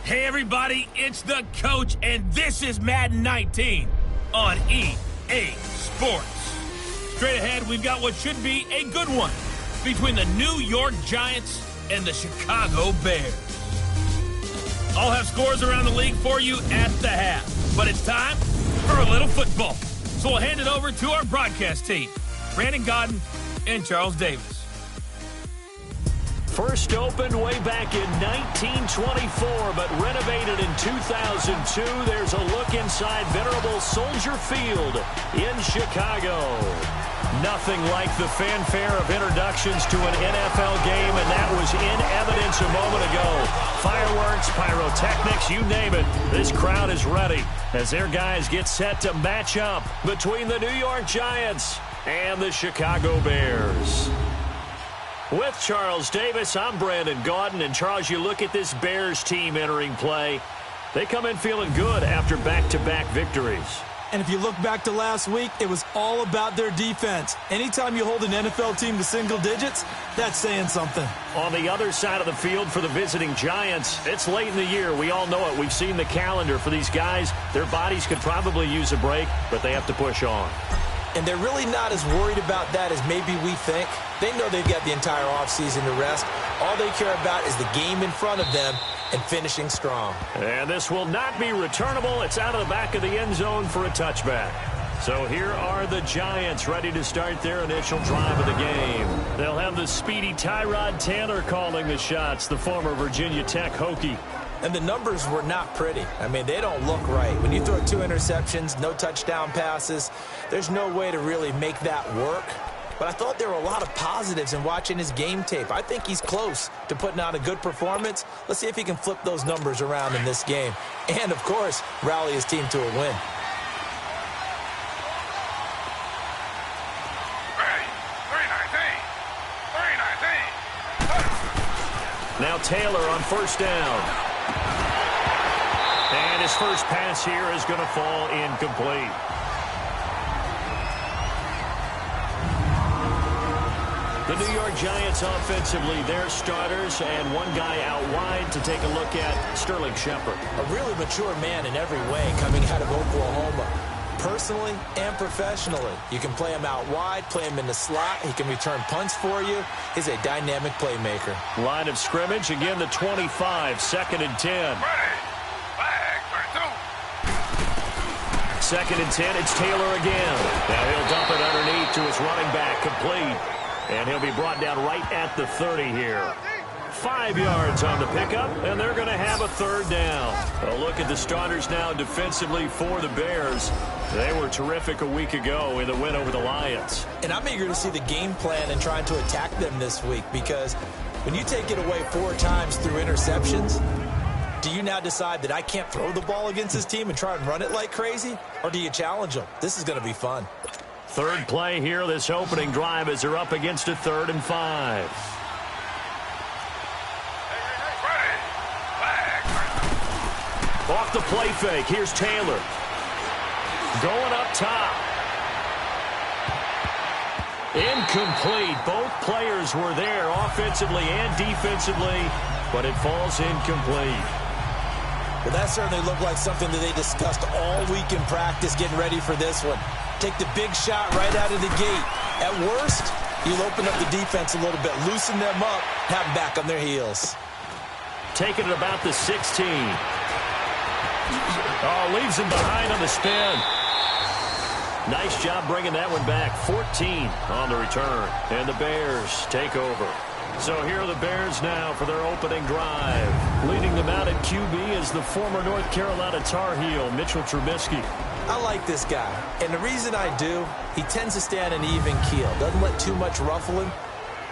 Hey everybody, it's the coach, and this is Madden 19 on EA Sports. Straight ahead, we've got what should be a good one between the New York Giants and the Chicago Bears. I'll have scores around the league for you at the half, but it's time for a little football. So we'll hand it over to our broadcast team, Brandon Gaudin and Charles Davis. First opened way back in 1924, but renovated in 2002. There's a look inside venerable Soldier Field in Chicago. Nothing like the fanfare of introductions to an NFL game, and that was in evidence a moment ago. Fireworks, pyrotechnics, you name it. This crowd is ready as their guys get set to match up between the New York Giants and the Chicago Bears. With Charles Davis, I'm Brandon Gaudin. And Charles, you look at this Bears team entering play. They come in feeling good after back-to-back victories. And if you look back to last week, it was all about their defense. Anytime you hold an NFL team to single digits, that's saying something. On the other side of the field for the visiting Giants, it's late in the year. We all know it. We've seen the calendar for these guys. Their bodies could probably use a break, but they have to push on. And they're really not as worried about that as maybe we think. They know they've got the entire offseason to rest. All they care about is the game in front of them and finishing strong. And this will not be returnable. It's out of the back of the end zone for a touchback. So here are the Giants ready to start their initial drive of the game. They'll have the speedy Tyrod Taylor calling the shots, the former Virginia Tech Hokie. And the numbers were not pretty. I mean, they don't look right. When you throw 2 interceptions, no touchdown passes, there's no way to really make that work. But I thought there were a lot of positives in watching his game tape. I think he's close to putting out a good performance. Let's see if he can flip those numbers around in this game. And, of course, rally his team to a win. Now Taylor on first down. And his first pass here is going to fall incomplete. The New York Giants offensively, their starters, and one guy out wide to take a look at, Sterling Shepard. A really mature man in every way coming out of Oklahoma. Personally and professionally. You can play him out wide, play him in the slot. He can return punts for you. He's a dynamic playmaker. Line of scrimmage, again the 25, 2nd and 10. Second and 10, it's Taylor again. Now he'll dump it underneath to his running back, complete. And he'll be brought down right at the 30 here. 5 yards on the pickup, and they're going to have a third down. A look at the starters now defensively for the Bears. They were terrific a week ago in the win over the Lions. And I'm eager to see the game plan and trying to attack them this week, because when you take it away 4 times through interceptions, do you now decide that I can't throw the ball against this team and try and run it like crazy? Or do you challenge them? This is going to be fun. Third play here, this opening drive, as they're up against a 3rd and 5. Off the play fake, here's Taylor. Going up top. Incomplete. Both players were there offensively and defensively, but it falls incomplete. Well, that certainly looked like something that they discussed all week in practice getting ready for this one. Take the big shot right out of the gate. At worst, you'll open up the defense a little bit, loosen them up, have them back on their heels. Taking it about the 16. Oh, leaves him behind on the spin. Nice job bringing that one back. 14 on the return. And the Bears take over. So here are the Bears now for their opening drive. Leading them out at QB is the former North Carolina Tar Heel, Mitchell Trubisky. I like this guy. And the reason I do, he tends to stay on an even keel. Doesn't let too much ruffle him.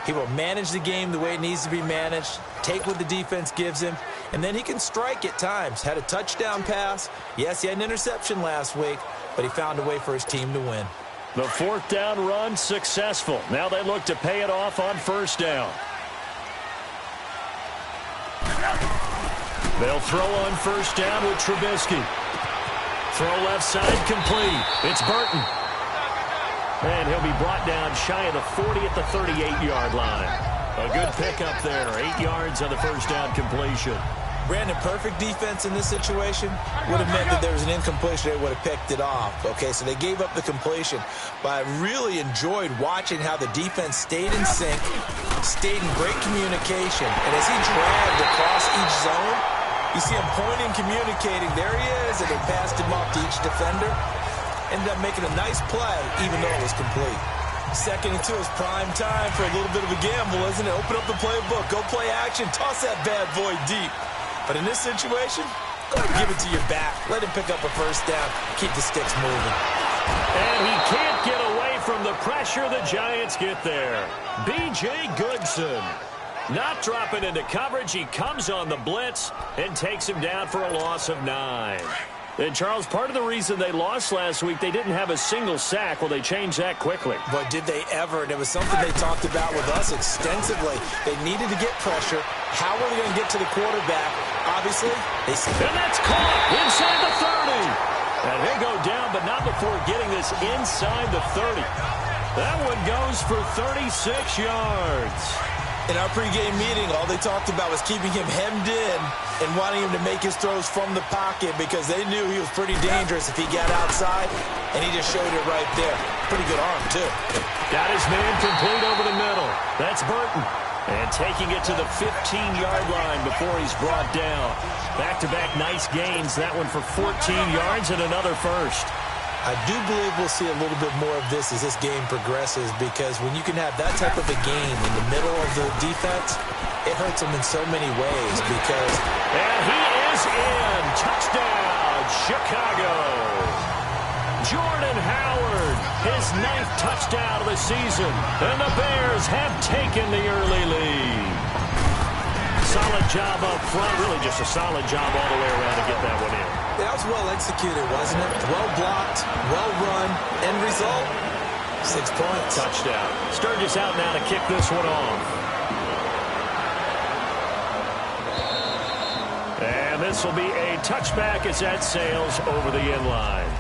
He will manage the game the way it needs to be managed, take what the defense gives him, and then he can strike at times. Had a touchdown pass. Yes, he had an interception last week, but he found a way for his team to win. The 4th down run successful. Now they look to pay it off on first down. They'll throw on first down with Trubisky. Throw left side complete. It's Burton. And he'll be brought down shy of the 40 at the 38-yard line. A good pickup there. 8 yards on the first down completion. Brandon, perfect defense in this situation would have meant that there was an incompletion. They would have picked it off. Okay, so they gave up the completion. But I really enjoyed watching how the defense stayed in sync, stayed in great communication. And as he dragged across each zone, you see him pointing, communicating. There he is, and they passed him off to each defender. Ended up making a nice play, even though it was complete. 2nd and 2 is prime time for a little bit of a gamble, isn't it? Open up the playbook, go play action, toss that bad boy deep. But in this situation, go ahead and give it to your back. Let him pick up a first down. Keep the sticks moving. And he can't get away from the pressure. The Giants get there. B.J. Goodson not dropping into coverage. He comes on the blitz and takes him down for a loss of 9. And, Charles, part of the reason they lost last week, they didn't have a single sack. Well, they changed that quickly. But did they ever? And it was something they talked about with us extensively. They needed to get pressure. How were they going to get to the quarterback? Obviously, they... And that's caught inside the 30. And he'll go down, but not before getting this inside the 30. That one goes for 36 yards. In our pregame meeting, all they talked about was keeping him hemmed in and wanting him to make his throws from the pocket because they knew he was pretty dangerous if he got outside, and he just showed it right there. Pretty good arm, too. Got his man complete over the middle. That's Burton. And taking it to the 15-yard line before he's brought down. Back-to-back nice gains. That one for 14 yards and another first. I do believe we'll see a little bit more of this as this game progresses because when you can have that type of a game in the middle of the defense, it hurts them in so many ways because... And he is in. Touchdown, Chicago. Jordan Howard, his 9th touchdown of the season. And the Bears have taken the early lead. Solid job up front. Really just a solid job all the way around to get that one in. That was well executed, wasn't it? Well blocked, well run. End result, 6 points. Touchdown. Sturgis out now to kick this one off. And this will be a touchback as that sails over the end line.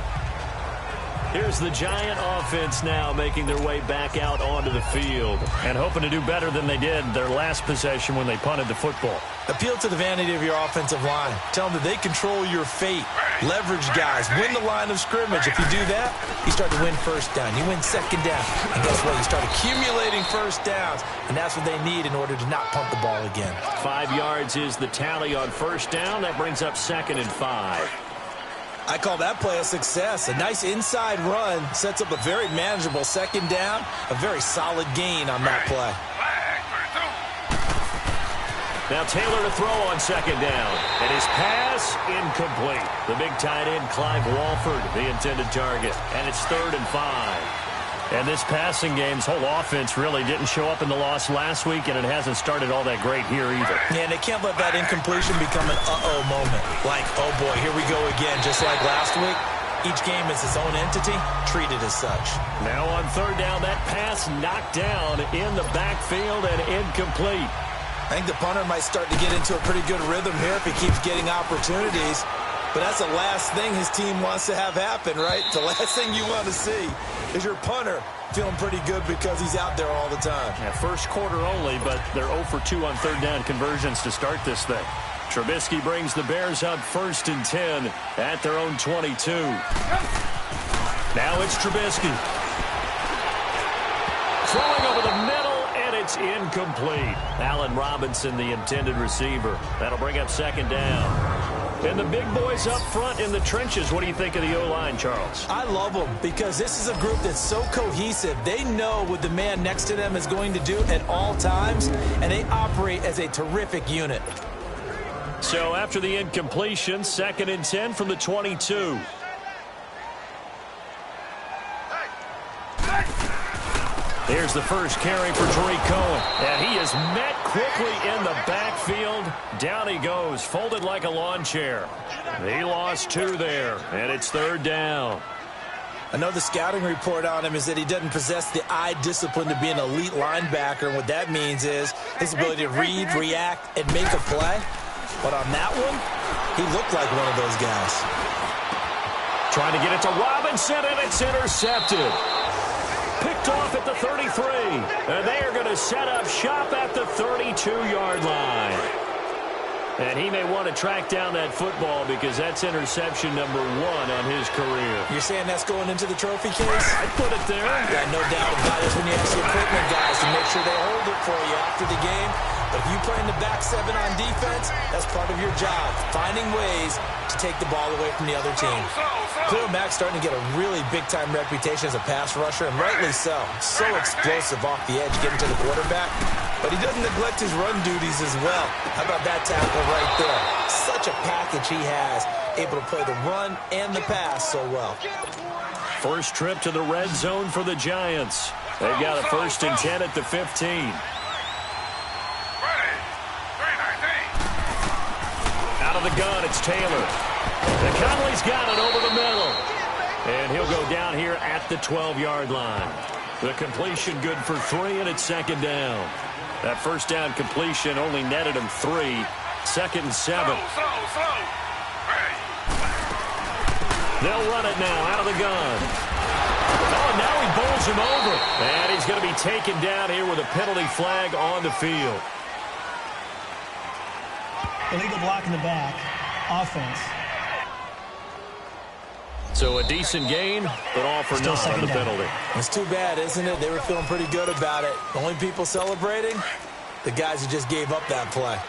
Here's the Giant offense now making their way back out onto the field and hoping to do better than they did their last possession when they punted the football. Appeal to the vanity of your offensive line. Tell them that they control your fate. Leverage guys. Win the line of scrimmage. If you do that, you start to win first down. You win second down. And guess what? You start accumulating first downs. And that's what they need in order to not punt the ball again. 5 yards is the tally on first down. That brings up 2nd and 5. I call that play a success. A nice inside run sets up a very manageable second down. A very solid gain on that play. Now Taylor to throw on second down. And his pass incomplete. The big tight end, Clive Walford, the intended target. And it's 3rd and 5. And this passing game's whole offense really didn't show up in the loss last week, and it hasn't started all that great here either. Yeah, and they can't let that incompletion become an uh-oh moment. Like, oh boy, here we go again, just like last week. Each game is its own entity, treated as such. Now on 3rd down, that pass knocked down in the backfield and incomplete. I think the punter might start to get into a pretty good rhythm here if he keeps getting opportunities. But that's the last thing his team wants to have happen, right? The last thing you want to see is your punter feeling pretty good because he's out there all the time. Yeah, first quarter only, but they're 0 for 2 on 3rd down conversions to start this thing. Trubisky brings the Bears up 1st and 10 at their own 22. Now it's Trubisky. Throwing over the middle, and it's incomplete. Allen Robinson, the intended receiver. That'll bring up 2nd down. And the big boys up front in the trenches. What do you think of the O-line, Charles? I love them because this is a group that's so cohesive. They know what the man next to them is going to do at all times, and they operate as a terrific unit. So after the incompletion, 2nd and 10 from the 22. Here's the first carry for Tariq Cohen. And he is met quickly in the backfield. Down he goes, folded like a lawn chair. He lost 2 there, and it's 3rd down. I know the scouting report on him is that he doesn't possess the eye discipline to be an elite linebacker. And what that means is his ability to read, react, and make a play. But on that one, he looked like one of those guys. Trying to get it to Robinson, and it's intercepted. Picked off at the 33. And they are going to set up shop at the 32-yard line. And he may want to track down that football because that's interception number 1 on his career. You're saying that's going into the trophy case? I'd put it there. Yeah, no doubt about it. When you ask the equipment guys to make sure they hold it for you after the game. But if you play in the back 7 on defense, that's part of your job, finding ways to take the ball away from the other team. Khalil Mack's starting to get a really big-time reputation as a pass rusher, and rightly so. So explosive off the edge, getting to the quarterback. But he doesn't neglect his run duties as well. How about that tackle right there? Such a package he has, able to play the run and the pass so well. First trip to the red zone for the Giants. They've got a 1st and 10 at the 15. Out of the gun, it's Taylor. And Conley's got it over the middle. And he'll go down here at the 12-yard line. The completion good for 3, and it's 2nd down. That first down completion only netted him 3. 2nd and 7. They'll run it now out of the gun. Oh, and now he bowls him over. And he's going to be taken down here with a penalty flag on the field. Illegal block in the back. Offense. So a decent gain, but all for naught on the penalty. It's too bad, isn't it? They were feeling pretty good about it. The only people celebrating, the guys who just gave up that play.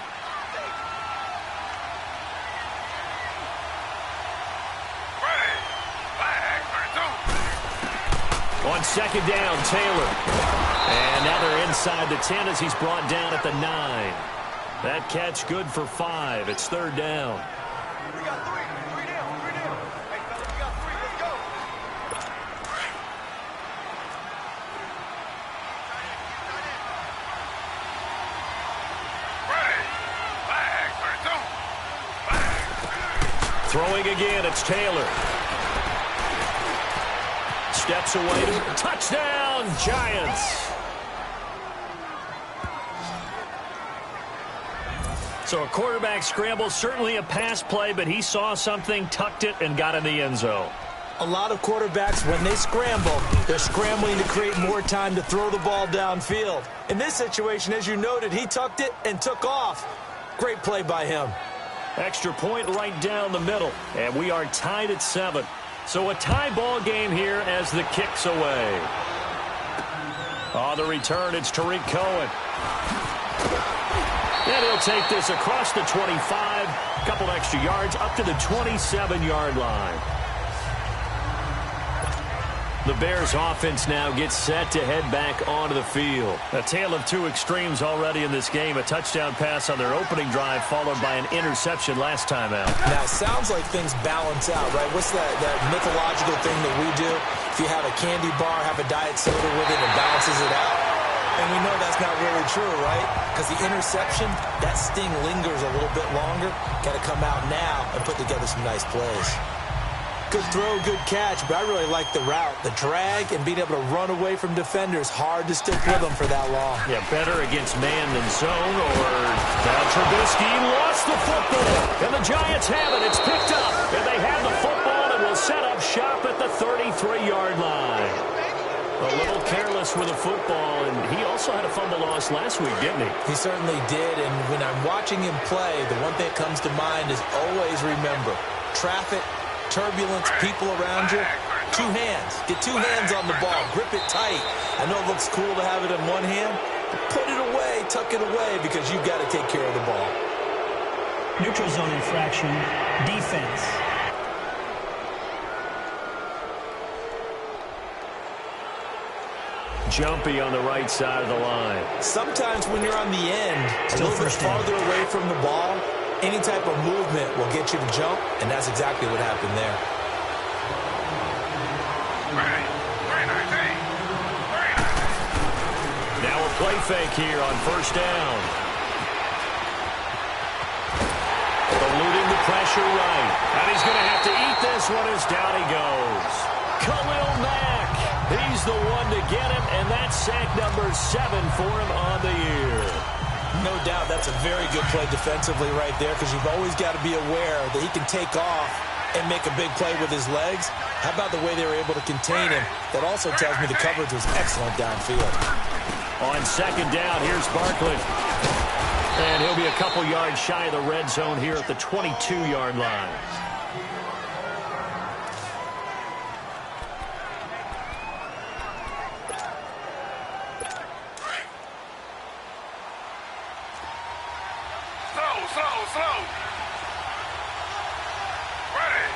On 2nd down, Taylor. And now they're inside the 10 as he's brought down at the 9. That catch good for 5. It's 3rd down. We got 3. 3 down. 3 down. Hey, fellas, we got 3. Let's go. Throwing again, it's Taylor. Steps away to touchdown, Giants. So a quarterback scramble, certainly a pass play, but he saw something, tucked it, and got in the end zone. A lot of quarterbacks, when they scramble, they're scrambling to create more time to throw the ball downfield. In this situation, as you noted, he tucked it and took off. Great play by him. Extra point right down the middle, and we are tied at 7. So a tie ball game here as the kick's away. On the return, it's Tariq Cohen. And he'll take this across the 25, a couple extra yards, up to the 27-yard line. The Bears offense now gets set to head back onto the field. A tale of 2 extremes already in this game. A touchdown pass on their opening drive followed by an interception last time out. Now, it sounds like things balance out, right? What's that mythological thing that we do? If you have a candy bar, have a diet soda with it, it balances it out. And we know that's not really true, right? Because the interception, that sting lingers a little bit longer. Got to come out now and put together some nice plays. Good throw, good catch, but I really like the route. The drag and being able to run away from defenders, hard to stick with them for that long. Yeah, better against man than zone, or now Trubisky lost the football. And the Giants have it. It's picked up. And they have the football and will set up shop at the 33-yard line. A little careless with the football, and he also had a fumble loss last week, didn't he? He certainly did, and when I'm watching him play, the one thing that comes to mind is always remember, traffic, turbulence, people around you, 2 hands. Get 2 hands on the ball. Grip it tight. I know it looks cool to have it in one hand, but put it away, tuck it away, because you've got to take care of the ball. Neutral zone infraction, defense. Jumpy on the right side of the line. Sometimes when you're on the end, a little bit farther away from the ball, any type of movement will get you to jump, and that's exactly what happened there. Now a play fake here on 1st down. Eluding the pressure right. And he's going to have to eat this one as down he goes. Khalil Mack. He's the one to get him, and that's sack number 7 for him on the year. No doubt that's a very good play defensively right there, because you've always got to be aware that he can take off and make a big play with his legs. How about the way they were able to contain him? That also tells me the coverage was excellent downfield. On 2nd down, here's Barkley. And he'll They'll be a couple yards shy of the red zone here at the 22-yard line. Slow. Ready.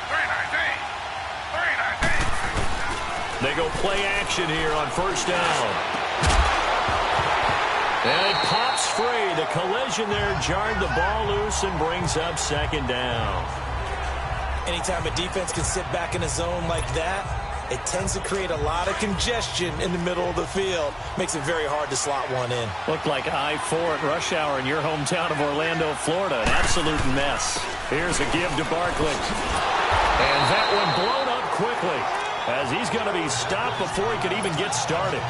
319. They go play action here on first down. And it pops free. The collision there jarred the ball loose and brings up second down. Anytime a defense can sit back in a zone like that, it tends to create a lot of congestion in the middle of the field. Makes it very hard to slot one in. Looked like I-4 at rush hour in your hometown of Orlando, Florida. An absolute mess. Here's a give to Barkley. And that one blown up quickly as he's going to be stopped before he could even get started.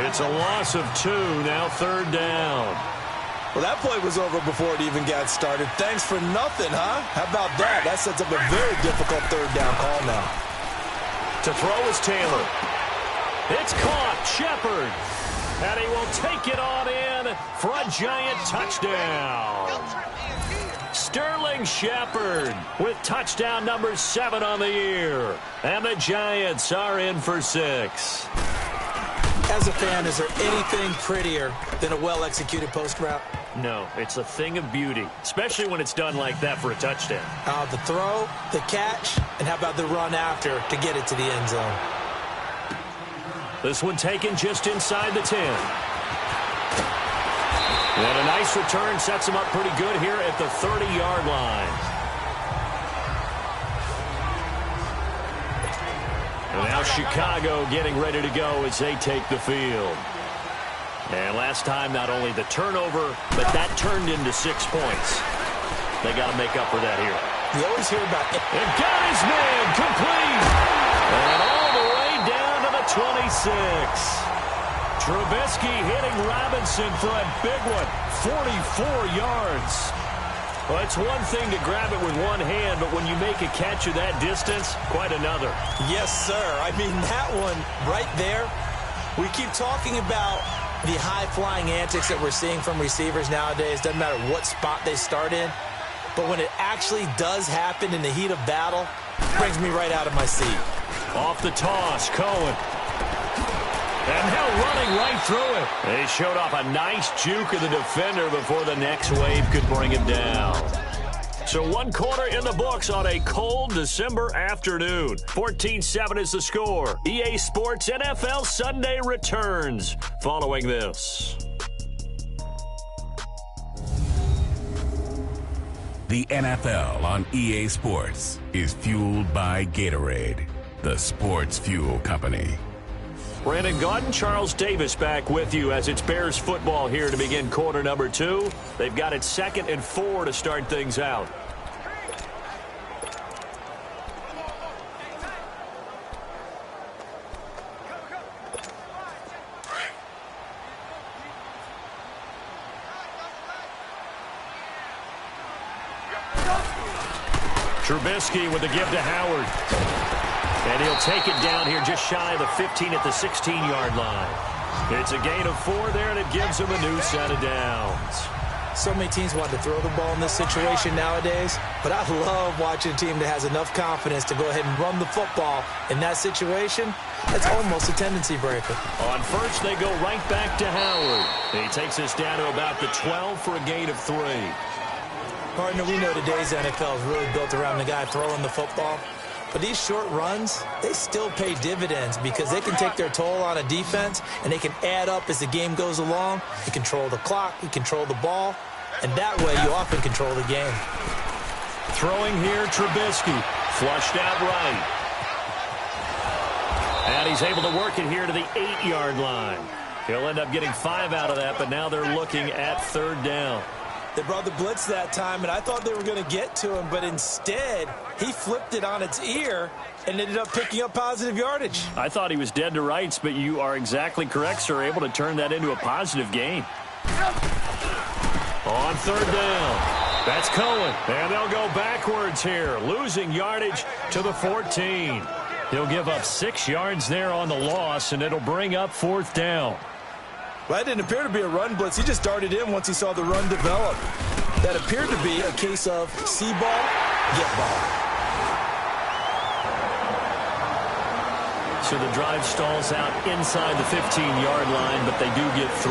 It's a loss of 2, now third down. Well, that play was over before it even got started. Thanks for nothing, huh? How about that? That sets up a very difficult third down call now. To throw is Taylor. It's caught. Shepard. And he will take it on in for a giant touchdown. Sterling Shepard with touchdown number 7 on the year. And the Giants are in for 6. As a fan, is there anything prettier than a well-executed post route? No, it's a thing of beauty, especially when it's done like that for a touchdown. The throw, the catch, and how about the run after to get it to the end zone? This one taken just inside the 10. And a nice return sets him up pretty good here at the 30-yard line. And now Chicago getting ready to go as they take the field. And last time, not only the turnover, but that turned into 6 points. They got to make up for that here. You always hear about it. And got his man complete. And all the way down to the 26. Trubisky hitting Robinson for a big one. 44 yards. Well, it's one thing to grab it with one hand, but when you make a catch of that distance, quite another. Yes, sir. I mean, that one right there, we keep talking about the high-flying antics that we're seeing from receivers nowadays. Doesn't matter what spot they start in. But when it actually does happen in the heat of battle, it brings me right out of my seat. Off the toss, Cohen. And now running right through it. They showed off a nice juke of the defender before the next wave could bring him down. So 1 quarter in the books on a cold December afternoon. 14-7 is the score. EA Sports NFL Sunday returns following this. The NFL on EA Sports is fueled by Gatorade, the sports fuel company. Brandon Gaudin, Charles Davis back with you as it's Bears football here to begin quarter number 2. They've got it 2nd and 4 to start things out. Trubisky with the give to Howard. And he'll take it down here just shy of the 15 at the 16-yard line. It's a gain of 4 there, and it gives him a new set of downs. So many teams want to throw the ball in this situation nowadays, but I love watching a team that has enough confidence to go ahead and run the football in that situation. That's almost a tendency breaker. On first, they go right back to Howard. He takes us down to about the 12 for a gain of 3. Partner, we know today's NFL is really built around the guy throwing the football. But these short runs, they still pay dividends because they can take their toll on a defense and they can add up as the game goes along. You control the clock, you control the ball, and that way you often control the game. Throwing here, Trubisky, flushed out right. And he's able to work it here to the 8-yard line. He'll end up getting 5 out of that, but now they're looking at 3rd down. They brought the blitz that time, and I thought they were going to get to him, but instead, he flipped it on its ear and ended up picking up positive yardage. I thought he was dead to rights, but you are exactly correct, sir. Able to turn that into a positive gain. On 3rd down, that's Cohen. And they'll go backwards here, losing yardage to the 14. He'll give up 6 yards there on the loss, and it'll bring up 4th down. Well, that didn't appear to be a run blitz. He just darted in once he saw the run develop. That appeared to be a case of see ball, get ball. So the drive stalls out inside the 15-yard line, but they do get 3.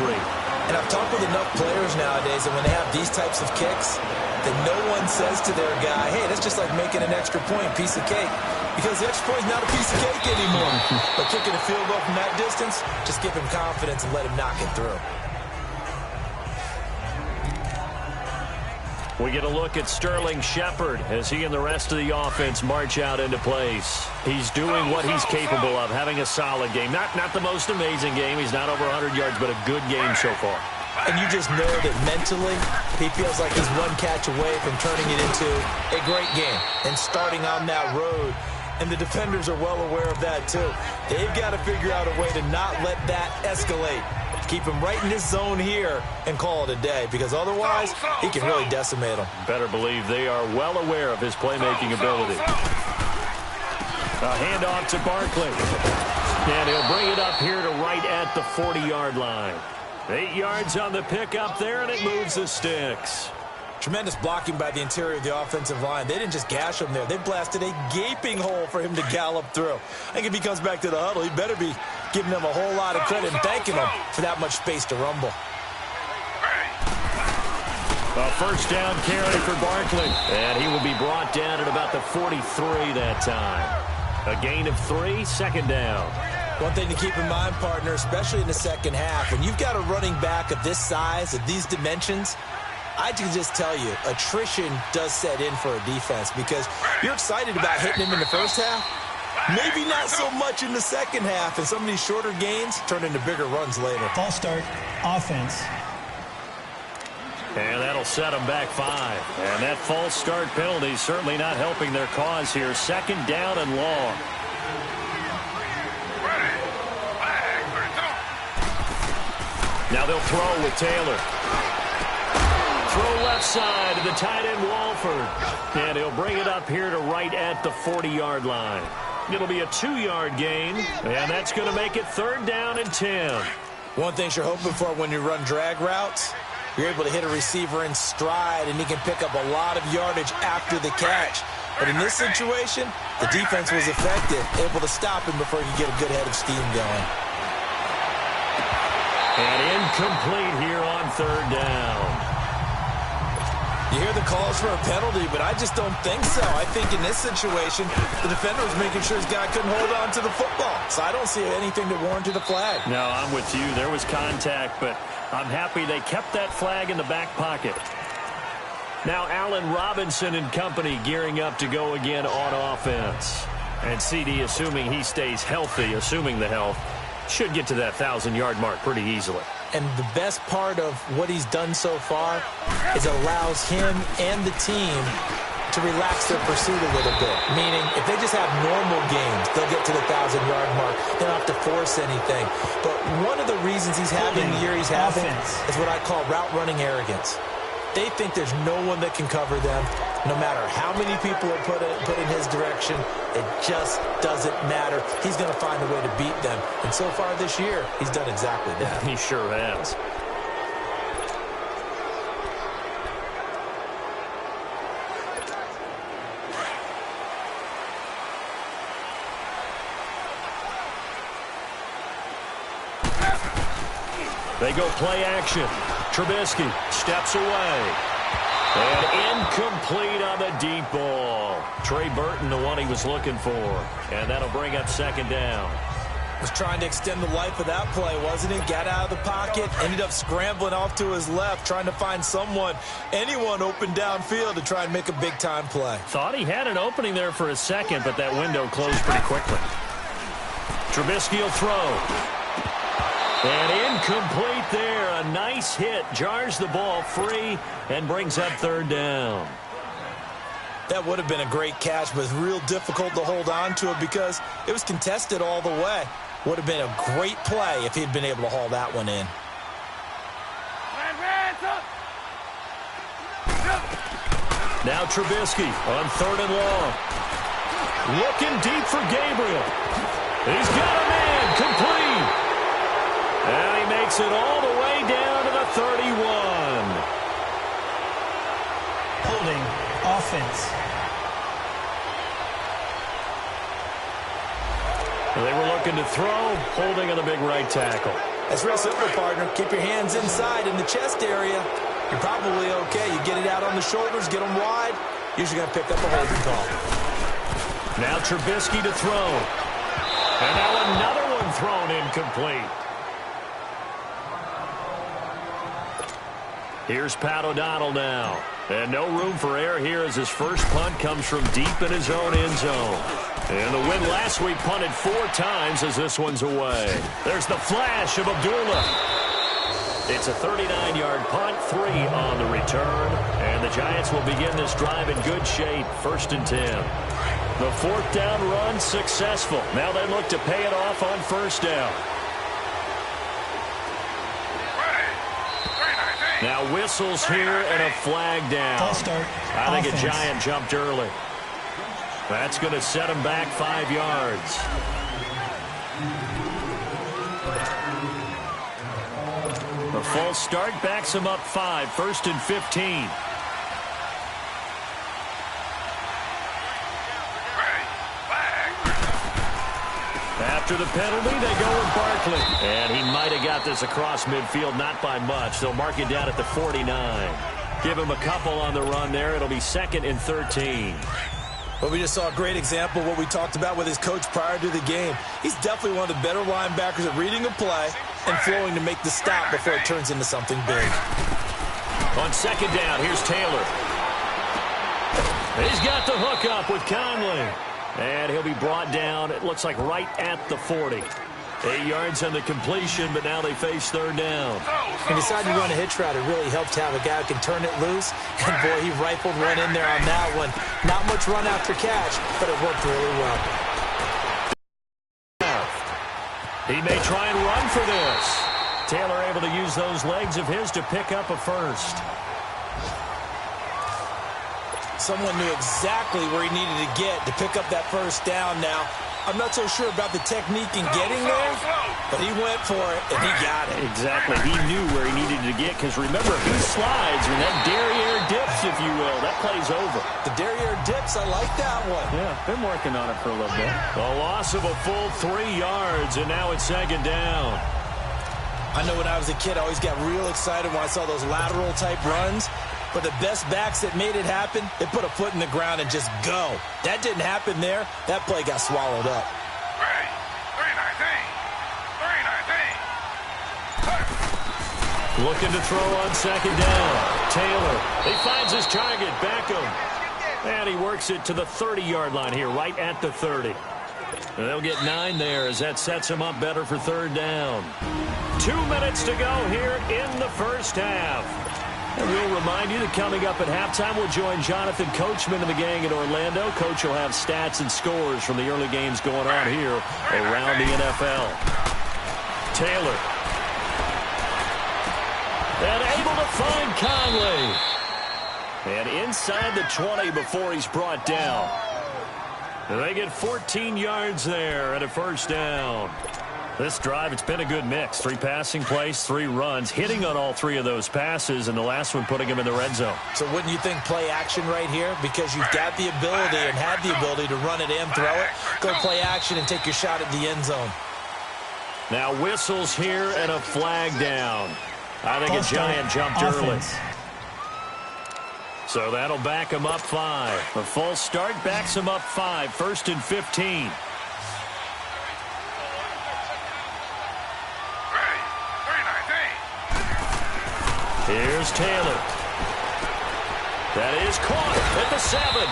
And I've talked with enough players nowadays that when they have these types of kicks, that no one says to their guy, hey, that's just like making an extra point, piece of cake. Because the extra point is not a piece of cake anymore. But kicking a field goal from that distance, just give him confidence and let him knock it through. We get a look at Sterling Shepard as he and the rest of the offense march out into place. He's doing what he's capable of, having a solid game. Not the most amazing game. He's not over 100 yards, but a good game so far. And you just know that mentally, he feels like he's one catch away from turning it into a great game and starting on that road. And the defenders are well aware of that, too. They've got to figure out a way to not let that escalate. Keep him right in this zone here and call it a day, because otherwise he can really decimate them. Better believe they are well aware of his playmaking ability. A handoff to Barkley. And he'll bring it up here to right at the 40-yard line. 8 yards on the pickup there, and it moves the sticks. Tremendous blocking by the interior of the offensive line. They didn't just gash him there. They blasted a gaping hole for him to gallop through. I think if he comes back to the huddle, he better be giving them a whole lot of credit and thanking them for that much space to rumble. A first down carry for Barkley. And he will be brought down at about the 43 that time. A gain of 3, second down. One thing to keep in mind, partner, especially in the second half, when you've got a running back of this size, of these dimensions, I can just tell you, attrition does set in for a defense, because you're excited about hitting him in the first half. Maybe not so much in the second half, and some of these shorter gains turn into bigger runs later. False start, offense. And that'll set them back 5. And that false start penalty is certainly not helping their cause here. Second down and long. Now they'll throw with Taylor. Throw left side to the tight end Walford. And he'll bring it up here to right at the 40-yard line. It'll be a 2-yard gain, and that's going to make it third down and 10. One thing you're hoping for when you run drag routes, you're able to hit a receiver in stride, and he can pick up a lot of yardage after the catch. But in this situation, the defense was effective, able to stop him before he could get a good head of steam going. And incomplete here on third down. You hear the calls for a penalty, but I just don't think so. I think in this situation, the defender was making sure his guy couldn't hold on to the football. So I don't see anything that warranted a flag. No, I'm with you. There was contact, but I'm happy they kept that flag in the back pocket. Now Allen Robinson and company gearing up to go again on offense. And CD, assuming he stays healthy, assuming the health, should get to that 1,000-yard mark pretty easily. And the best part of what he's done so far is it allows him and the team to relax their pursuit a little bit. Meaning, if they just have normal games, they'll get to the 1,000-yard mark. They don't have to force anything. But one of the reasons he's having the year he's having is what I call route running arrogance. They think there's no one that can cover them. No matter how many people are put in his direction, it just doesn't matter. He's going to find a way to beat them. And so far this year, he's done exactly that. He sure has. They go play action. Trubisky steps away. And incomplete on the deep ball. Trey Burton, the one he was looking for. And that'll bring up second down. Was trying to extend the life of that play, wasn't he? Got out of the pocket, ended up scrambling off to his left, trying to find anyone open downfield to try and make a big-time play. Thought he had an opening there for a second, but that window closed pretty quickly. Trubisky will throw. And incomplete there. A nice hit. Jars the ball free and brings up third down. That would have been a great catch, but it's real difficult to hold on to it because it was contested all the way. Would have been a great play if he'd been able to haul that one in. Now Trubisky on third and long. Looking deep for Gabriel. He's got a man. Complete. And he makes takes it all the way down to the 31. Holding offense. They were looking to throw, holding on the big right tackle. It's real simple, partner. Keep your hands inside in the chest area. You're probably okay. You get it out on the shoulders, get them wide. Usually going to pick up a holding call. Now Trubisky to throw. And now another one thrown incomplete. Here's Pat O'Donnell now. And no room for error here as his first punt comes from deep in his own end zone. And the win last week punted 4 times as this one's away. There's the flash of Abdullah. It's a 39-yard punt, 3 on the return. And the Giants will begin this drive in good shape, 1st and 10. The 4th down run successful. Now they look to pay it off on 1st down. Now whistles here and a flag down. False start. I think Offense. a Giant jumped early. That's going to set him back 5 yards. The false start backs him up 5, 1st and 15. After the penalty, they go with Barkley. And he might have got this across midfield, not by much. They'll mark it down at the 49. Give him a couple on the run there. It'll be 2nd and 13. But we just saw a great example of what we talked about with his coach prior to the game. He's definitely one of the better linebackers at reading a play and flowing to make the stop before it turns into something big. On 2nd down, here's Taylor. He's got the hook up with Conley. And he'll be brought down, it looks like right at the 40. 8 yards on the completion, but now they face 3rd down. He decided to run a hitch route. It really helped to have a guy who can turn it loose. And, boy, he rifled one in there on that one. Not much run after catch, but it worked really well. He may try and run for this. Taylor able to use those legs of his to pick up a 1st. Someone knew exactly where he needed to get to pick up that 1st down now. I'm not so sure about the technique in getting there, but he went for it, and he got it. Exactly. He knew where he needed to get, because remember, if he slides, when that derriere dips, if you will, that play's over. The derriere dips, I like that one. Yeah, been working on it for a little bit. A loss of a full 3 yards, and now it's 2nd down. I know when I was a kid, I always got real excited when I saw those lateral-type runs. But the best backs that made it happen, they put a foot in the ground and just go. That didn't happen there. That play got swallowed up. 3-19. Looking to throw on 2nd down. Taylor, he finds his target, Beckham. And he works it to the 30-yard line here, right at the 30. They'll get 9 there as that sets him up better for 3rd down. 2 minutes to go here in the 1st half. And we'll remind you that coming up at halftime, we'll join Jonathan Coachman and the gang in Orlando. Coach will have stats and scores from the early games going on here around the NFL. Taylor. And able to find Conley. And inside the 20 before he's brought down. And they get 14 yards there and a 1st down. This drive, it's been a good mix. 3 passing plays, 3 runs, hitting on all 3 of those passes, and the last one putting him in the red zone. So wouldn't you think play action right here? Because you've got the ability and had the ability to run it and throw it. Go play action and take your shot at the end zone. Now whistles here and a flag down. I think a Giant jumped early. So that'll back him up 5. The false start backs him up 5, 1st and 15. Here's Taylor. That is caught at the 7.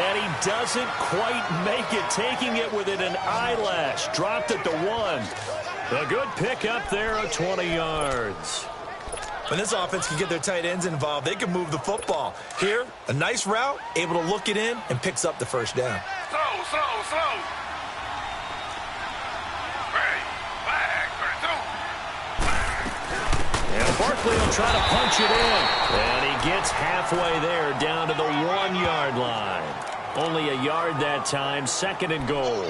And he doesn't quite make it, taking it within an eyelash. Dropped at the 1. A good pick up there of 20 yards. When this offense can get their tight ends involved, they can move the football. Here, a nice route, able to look it in, and picks up the 1st down. Slow. And Barkley will try to punch it in. And he gets halfway there, down to the 1-yard line. Only a yard that time, 2nd and goal.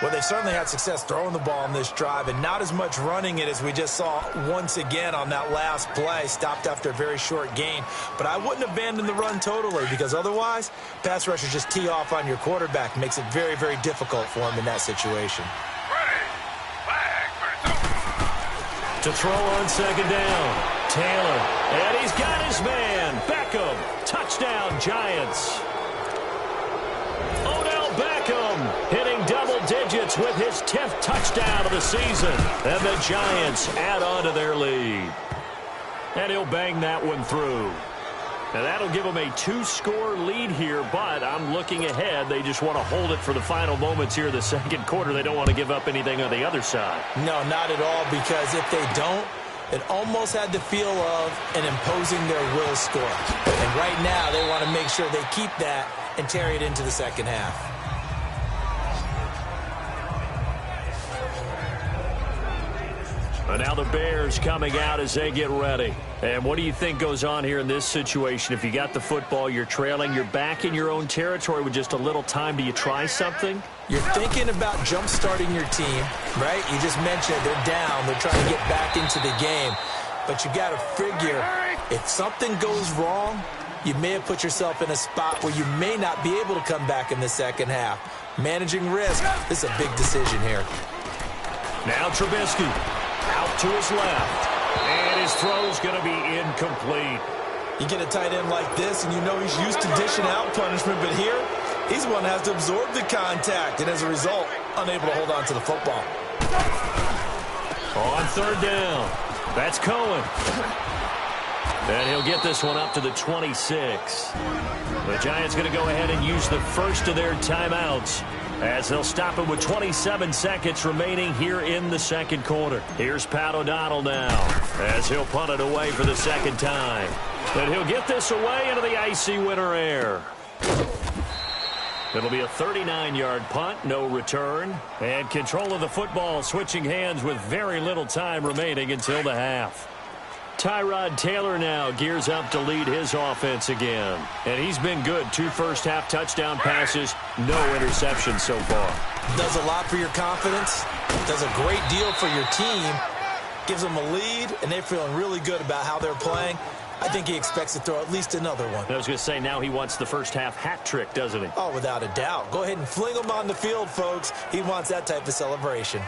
Well, they've certainly had success throwing the ball on this drive and not as much running it as we just saw once again on that last play. Stopped after a very short gain. But I wouldn't abandon the run totally because otherwise, pass rushers just tee off on your quarterback. Makes it very, very difficult for him in that situation. To throw on second down, Taylor. And he's got his man, Beckham. Touchdown, Giants. Odell Beckham hitting double digits with his 10th touchdown of the season. And the Giants add on to their lead. And he'll bang that one through. Now that'll give them a 2-score lead here, but I'm looking ahead. They just want to hold it for the final moments here in the second quarter. They don't want to give up anything on the other side. No, not at all, because if they don't, it almost had the feel of an imposing their will score. And right now, they want to make sure they keep that and carry it into the second half. And now the Bears coming out as they get ready. And what do you think goes on here in this situation? If you got the football, you're trailing, you're back in your own territory with just a little time. Do you try something? You're thinking about jump-starting your team, right? You just mentioned they're down. They're trying to get back into the game. But you got to figure, if something goes wrong, you may have put yourself in a spot where you may not be able to come back in the second half. Managing risk, this is a big decision here. Now Trubisky out to his left. And his throw's going to be incomplete. You get a tight end like this, and you know he's used to dishing out punishment, but here, he's the one that has to absorb the contact, and as a result, unable to hold on to the football. On third down, that's Cohen. And he'll get this one up to the 26. The Giants going to go ahead and use the first of their timeouts as they'll stop it with 27 seconds remaining here in the second quarter. Here's Pat O'Donnell now as he'll punt it away for the second time. And he'll get this away into the icy winter air. It'll be a 39-yard punt, no return. And control of the football switching hands with very little time remaining until the half. Tyrod Taylor now gears up to lead his offense again. And he's been good. 2 first-half touchdown passes, no interceptions so far. Does a lot for your confidence. Does a great deal for your team. Gives them a lead, and they're feeling really good about how they're playing. I think he expects to throw at least another one. I was going to say, now he wants the first-half hat trick, doesn't he? Oh, without a doubt. Go ahead and fling him on the field, folks. He wants that type of celebration.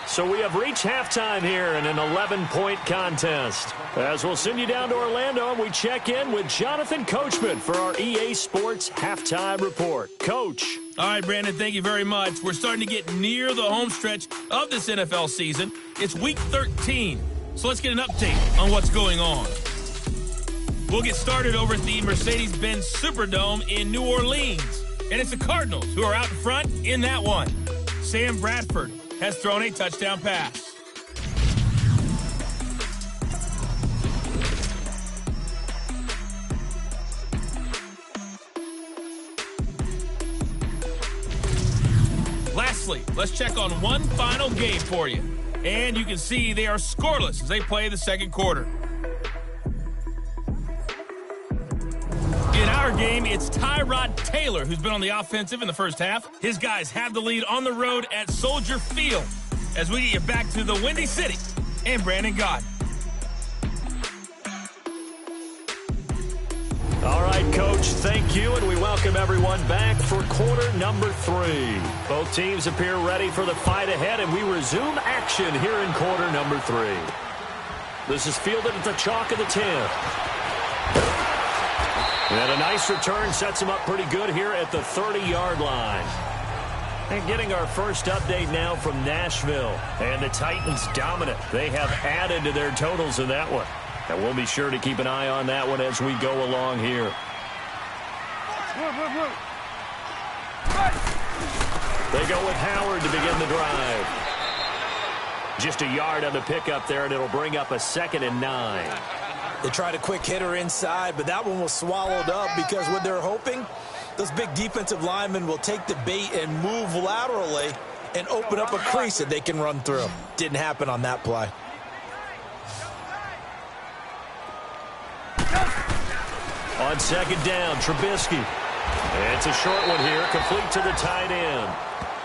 So we have reached halftime here in an 11-point contest. As we'll send you down to Orlando, and we check in with Jonathan Coachman for our EA Sports Halftime Report. Coach. All right, Brandon, thank you very much. We're starting to get near the home stretch of this NFL season. It's Week 13, so let's get an update on what's going on. We'll get started over at the Mercedes-Benz Superdome in New Orleans. And it's the Cardinals who are out in front in that one. Sam Bradford has thrown a touchdown pass. Lastly, let's check on one final game for you. And you can see they are scoreless as they play the second quarter. In our game, it's Tyrod Taylor who's been on the offensive in the first half. His guys have the lead on the road at Soldier Field as we get you back to the Windy City and Brandon Gaudin. All right, Coach, thank you, and we welcome everyone back for quarter number 3. Both teams appear ready for the fight ahead, and we resume action here in quarter number 3. This is fielded at the chalk of the 10. And a nice return sets him up pretty good here at the 30-yard line. And getting our first update now from Nashville. And the Titans dominant. They have added to their totals in that one. And we'll be sure to keep an eye on that one as we go along here. They go with Howard to begin the drive. Just a yard on the pickup there, and it'll bring up a 2nd and 9. They tried a quick hitter inside, but that one was swallowed up because what they're hoping, those big defensive linemen will take the bait and move laterally and open up a crease that they can run through. Didn't happen on that play. On second down, Trubisky. It's a short one here, complete to the tight end.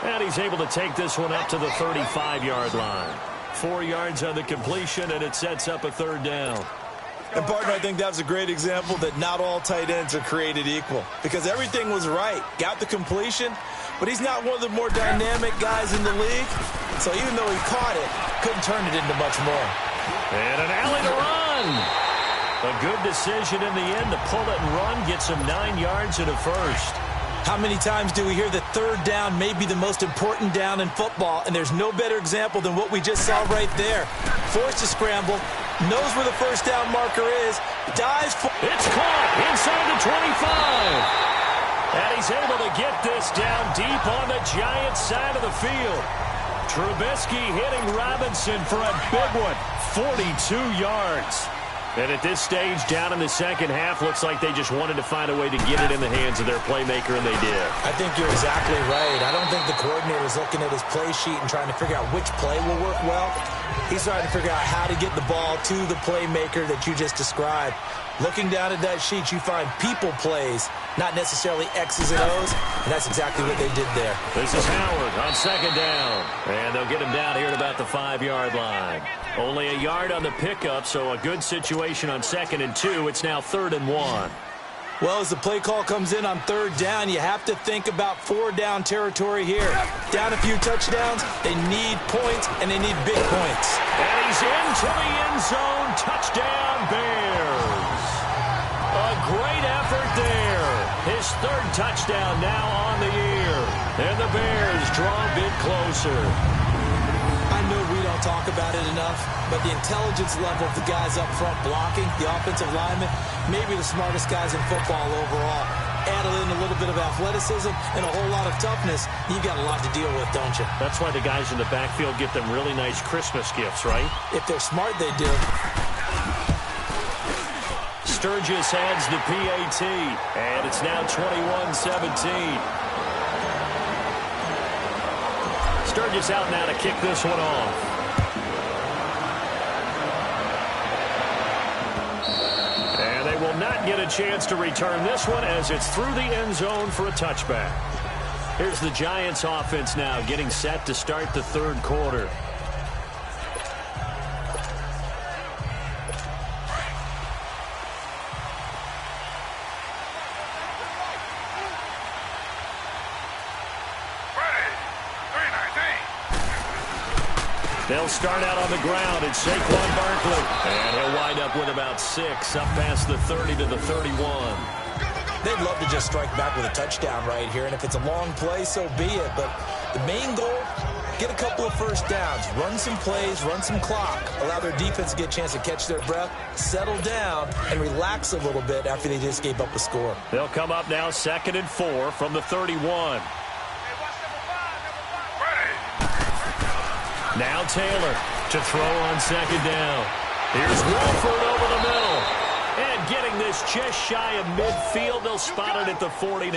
And he's able to take this one up to the 35-yard line. 4 yards on the completion, and it sets up a third down. And, partner, I think that was a great example that not all tight ends are created equal, because everything was right. Got the completion, but he's not one of the more dynamic guys in the league. So even though he caught it, couldn't turn it into much more. And an alley to run. A good decision in the end to pull it and run, get some 9 yards and a first. How many times do we hear that third down may be the most important down in football, and there's no better example than what we just saw right there. Forced to scramble, knows where the first down marker is, dives for... It's caught inside the 25. And he's able to get this down deep on the Giants side of the field. Trubisky hitting Robinson for a big one, 42 yards. And at this stage, down in the second half, looks like they just wanted to find a way to get it in the hands of their playmaker, and they did. I think you're exactly right. I don't think the coordinator is looking at his play sheet and trying to figure out which play will work well. He's trying to figure out how to get the ball to the playmaker that you just described. Looking down at that sheet, you find people plays, not necessarily X's and O's, and that's exactly what they did there. This is Howard on second down, and they'll get him down here at about the 5-yard line. Only a yard on the pickup, so a good situation on 2nd and 2. It's now 3rd and 1. Well, as the play call comes in on third down, you have to think about 4-down territory here. Down a few touchdowns, they need points, and they need big points. And he's into the end zone. Touchdown, Bears. A great effort there. His 3rd touchdown now on the year. And the Bears draw a bit closer. I know we don't talk about it enough, but the intelligence level of the guys up front blocking, the offensive linemen, maybe the smartest guys in football overall. Add in a little bit of athleticism and a whole lot of toughness, you got a lot to deal with, don't you? That's why the guys in the backfield get them really nice Christmas gifts, right? If they're smart, they do. Sturgis adds the PAT, and it's now 21-17. Sturgis out now to kick this one off. And they will not get a chance to return this one as it's through the end zone for a touchback. Here's the Giants offense now getting set to start the 3rd quarter. They'll start out on the ground. It's Saquon Barkley. And he'll wind up with about 6, up past the 30 to the 31. They'd love to just strike back with a touchdown right here, and if it's a long play, so be it. But the main goal, get a couple of first downs, run some plays, run some clock, allow their defense to get a chance to catch their breath, settle down, and relax a little bit after they just gave up a score. They'll come up now 2nd and 4 from the 31. Now Taylor to throw on 2nd down. Here's Wolford over the middle. And getting this just shy of midfield, they'll spot it at the 49.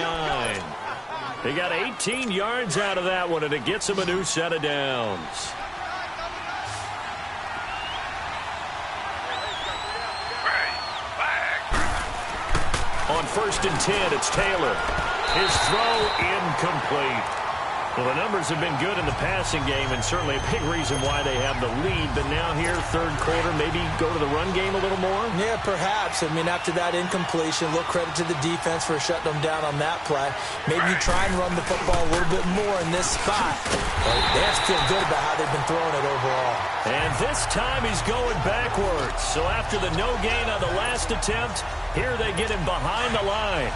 They got 18 yards out of that one, and it gets them a new set of downs. On 1st and 10, it's Taylor. His throw incomplete. Well, the numbers have been good in the passing game, and certainly a big reason why they have the lead. But now here, 3rd quarter, maybe go to the run game a little more? Yeah, perhaps. I mean, after that incompletion, a little credit to the defense for shutting them down on that play. Maybe you try and run the football a little bit more in this spot. But they have to feel good about how they've been throwing it overall. And this time he's going backwards. So after the no gain on the last attempt, here they get him behind the line.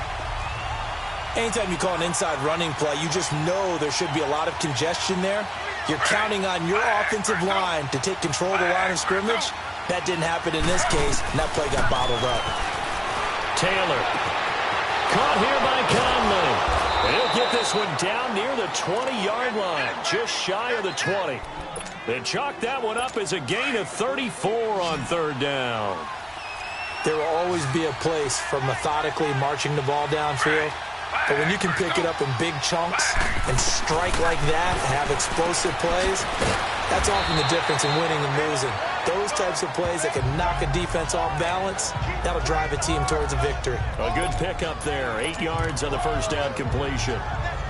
Anytime you call an inside running play, you just know there should be a lot of congestion there. You're counting on your offensive line to take control of the line of scrimmage. That didn't happen in this case, and that play got bottled up. Taylor. Caught here by Conley. He'll get this one down near the 20-yard line, just shy of the 20. They chalk that one up as a gain of 34 on 3rd down. There will always be a place for methodically marching the ball downfield. But when you can pick it up in big chunks and strike like that and have explosive plays, That's often the difference in winning and losing. Those types of plays that can knock a defense off balance, that'll drive a team towards a victory. A good pickup there. 8 yards on the first down completion.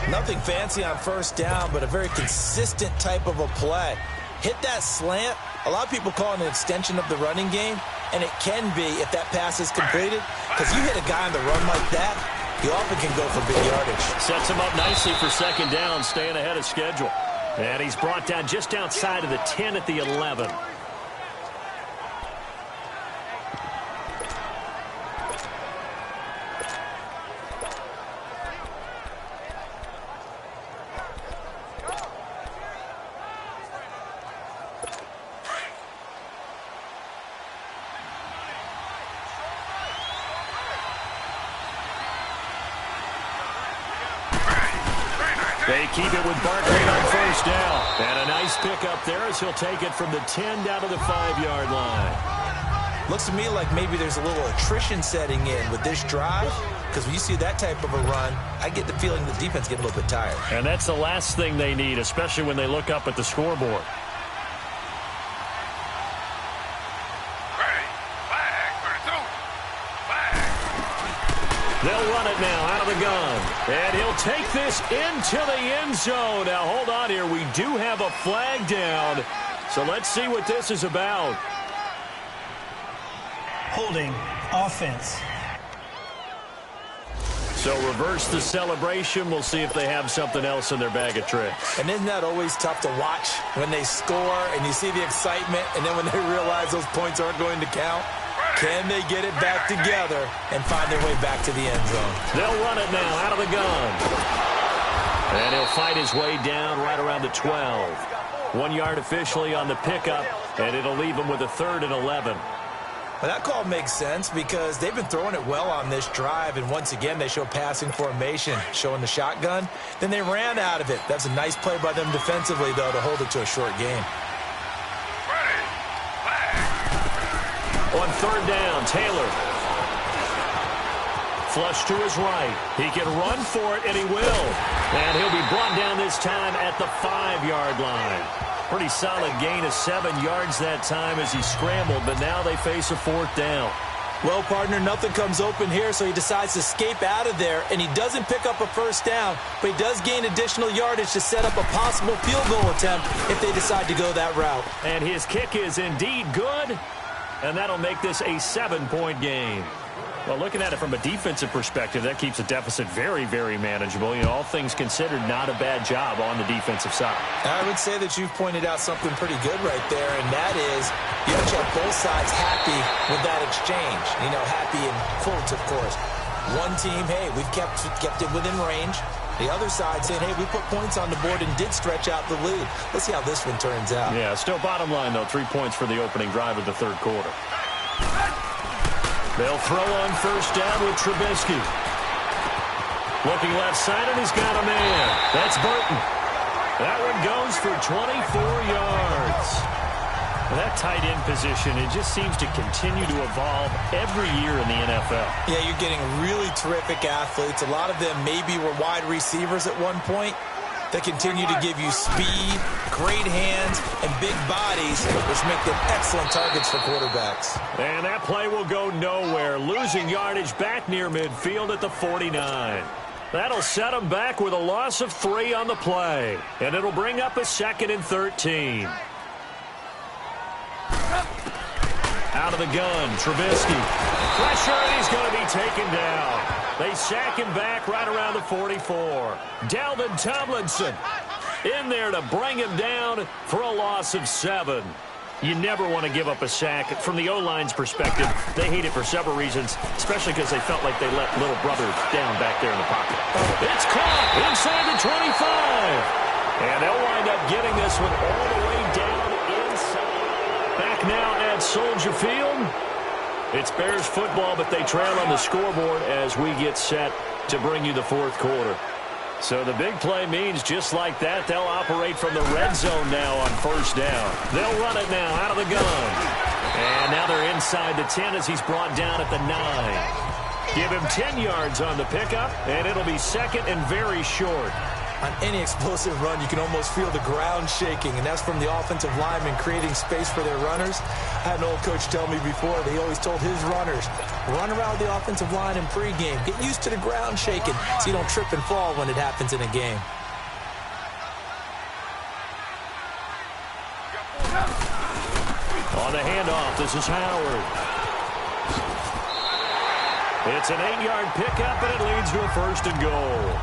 Nothing fancy on first down, but a very consistent type of a play. Hit that slant. A lot of people call it an extension of the running game, and it can be if that pass is completed, because you hit a guy on the run like that, you often can go for big yardage. Sets him up nicely for second down, staying ahead of schedule. And he's brought down just outside of the 10 at the 11. They keep it with Barkley on first down. And a nice pickup there as he'll take it from the 10 down to the 5-yard line. Looks to me like maybe there's a little attrition setting in with this drive, because when you see that type of a run, I get the feeling the defense getting a little bit tired. And that's the last thing they need, especially when they look up at the scoreboard. They'll run it now out of the gun. And he'll take this into the end zone. Now, hold on here. We do have a flag down. So let's see what this is about. Holding offense. So reverse the celebration. We'll see if they have something else in their bag of tricks. And isn't that always tough to watch when they score and you see the excitement, and then when they realize those points aren't going to count? Can they get it back together and find their way back to the end zone? They'll run it now out of the gun. And he'll fight his way down right around the 12. 1 yard officially on the pickup, and it'll leave him with a 3rd and 11. Well, that call makes sense because they've been throwing it well on this drive, and once again they show passing formation, showing the shotgun. Then they ran out of it. That's a nice play by them defensively, though, to hold it to a short game. On 3rd down, Taylor. Flush to his right. He can run for it, and he will. And he'll be brought down this time at the 5-yard line. Pretty solid gain of 7 yards that time as he scrambled, but now they face a 4th down. Well, partner, nothing comes open here, so he decides to escape out of there, and he doesn't pick up a first down, but he does gain additional yardage to set up a possible field goal attempt if they decide to go that route. And his kick is indeed good. And that'll make this a 7-point game. Well, looking at it from a defensive perspective, that keeps the deficit very, very manageable. You know, all things considered, not a bad job on the defensive side. I would say that you've pointed out something pretty good right there, and that is you have to have both sides happy with that exchange. You know, happy in quotes, of course. One team, hey, we've kept it within range. The other side saying, hey, we put points on the board and did stretch out the lead. Let's see how this one turns out. Yeah, still bottom line, though, 3 points for the opening drive of the 3rd quarter. They'll throw on first down with Trubisky. Looking left side, and he's got a man. That's Burton. That one goes for 24 yards. That tight end position, it just seems to continue to evolve every year in the NFL. Yeah, you're getting really terrific athletes. A lot of them maybe were wide receivers at one point. They continue to give you speed, great hands, and big bodies, which make them excellent targets for quarterbacks. And that play will go nowhere. Losing yardage back near midfield at the 49. That'll set them back with a loss of 3 on the play. And it'll bring up a 2nd and 13. Out of the gun, Trubisky. Pressure, and he's going to be taken down. They sack him back right around the 44. Dalvin Tomlinson in there to bring him down for a loss of 7. You never want to give up a sack. From the O-line's perspective, they hate it for several reasons, especially because they felt like they let little brother down back there in the pocket. It's caught inside the 25. And they'll wind up getting this one all the way down inside. Back now at Soldier Field. It's Bears football, but they trail on the scoreboard as we get set to bring you the 4th quarter. So the big play means just like that, they'll operate from the red zone now on first down. They'll run it now out of the gun. And now they're inside the 10 as he's brought down at the 9. Give him 10 yards on the pickup, and it'll be 2nd and very short. On any explosive run, you can almost feel the ground shaking, and that's from the offensive linemen creating space for their runners. I had an old coach tell me before that he always told his runners, run around the offensive line in pregame. Get used to the ground shaking so you don't trip and fall when it happens in a game. On the handoff, this is Howard. It's an 8-yard pickup, and it leads to a 1st and goal.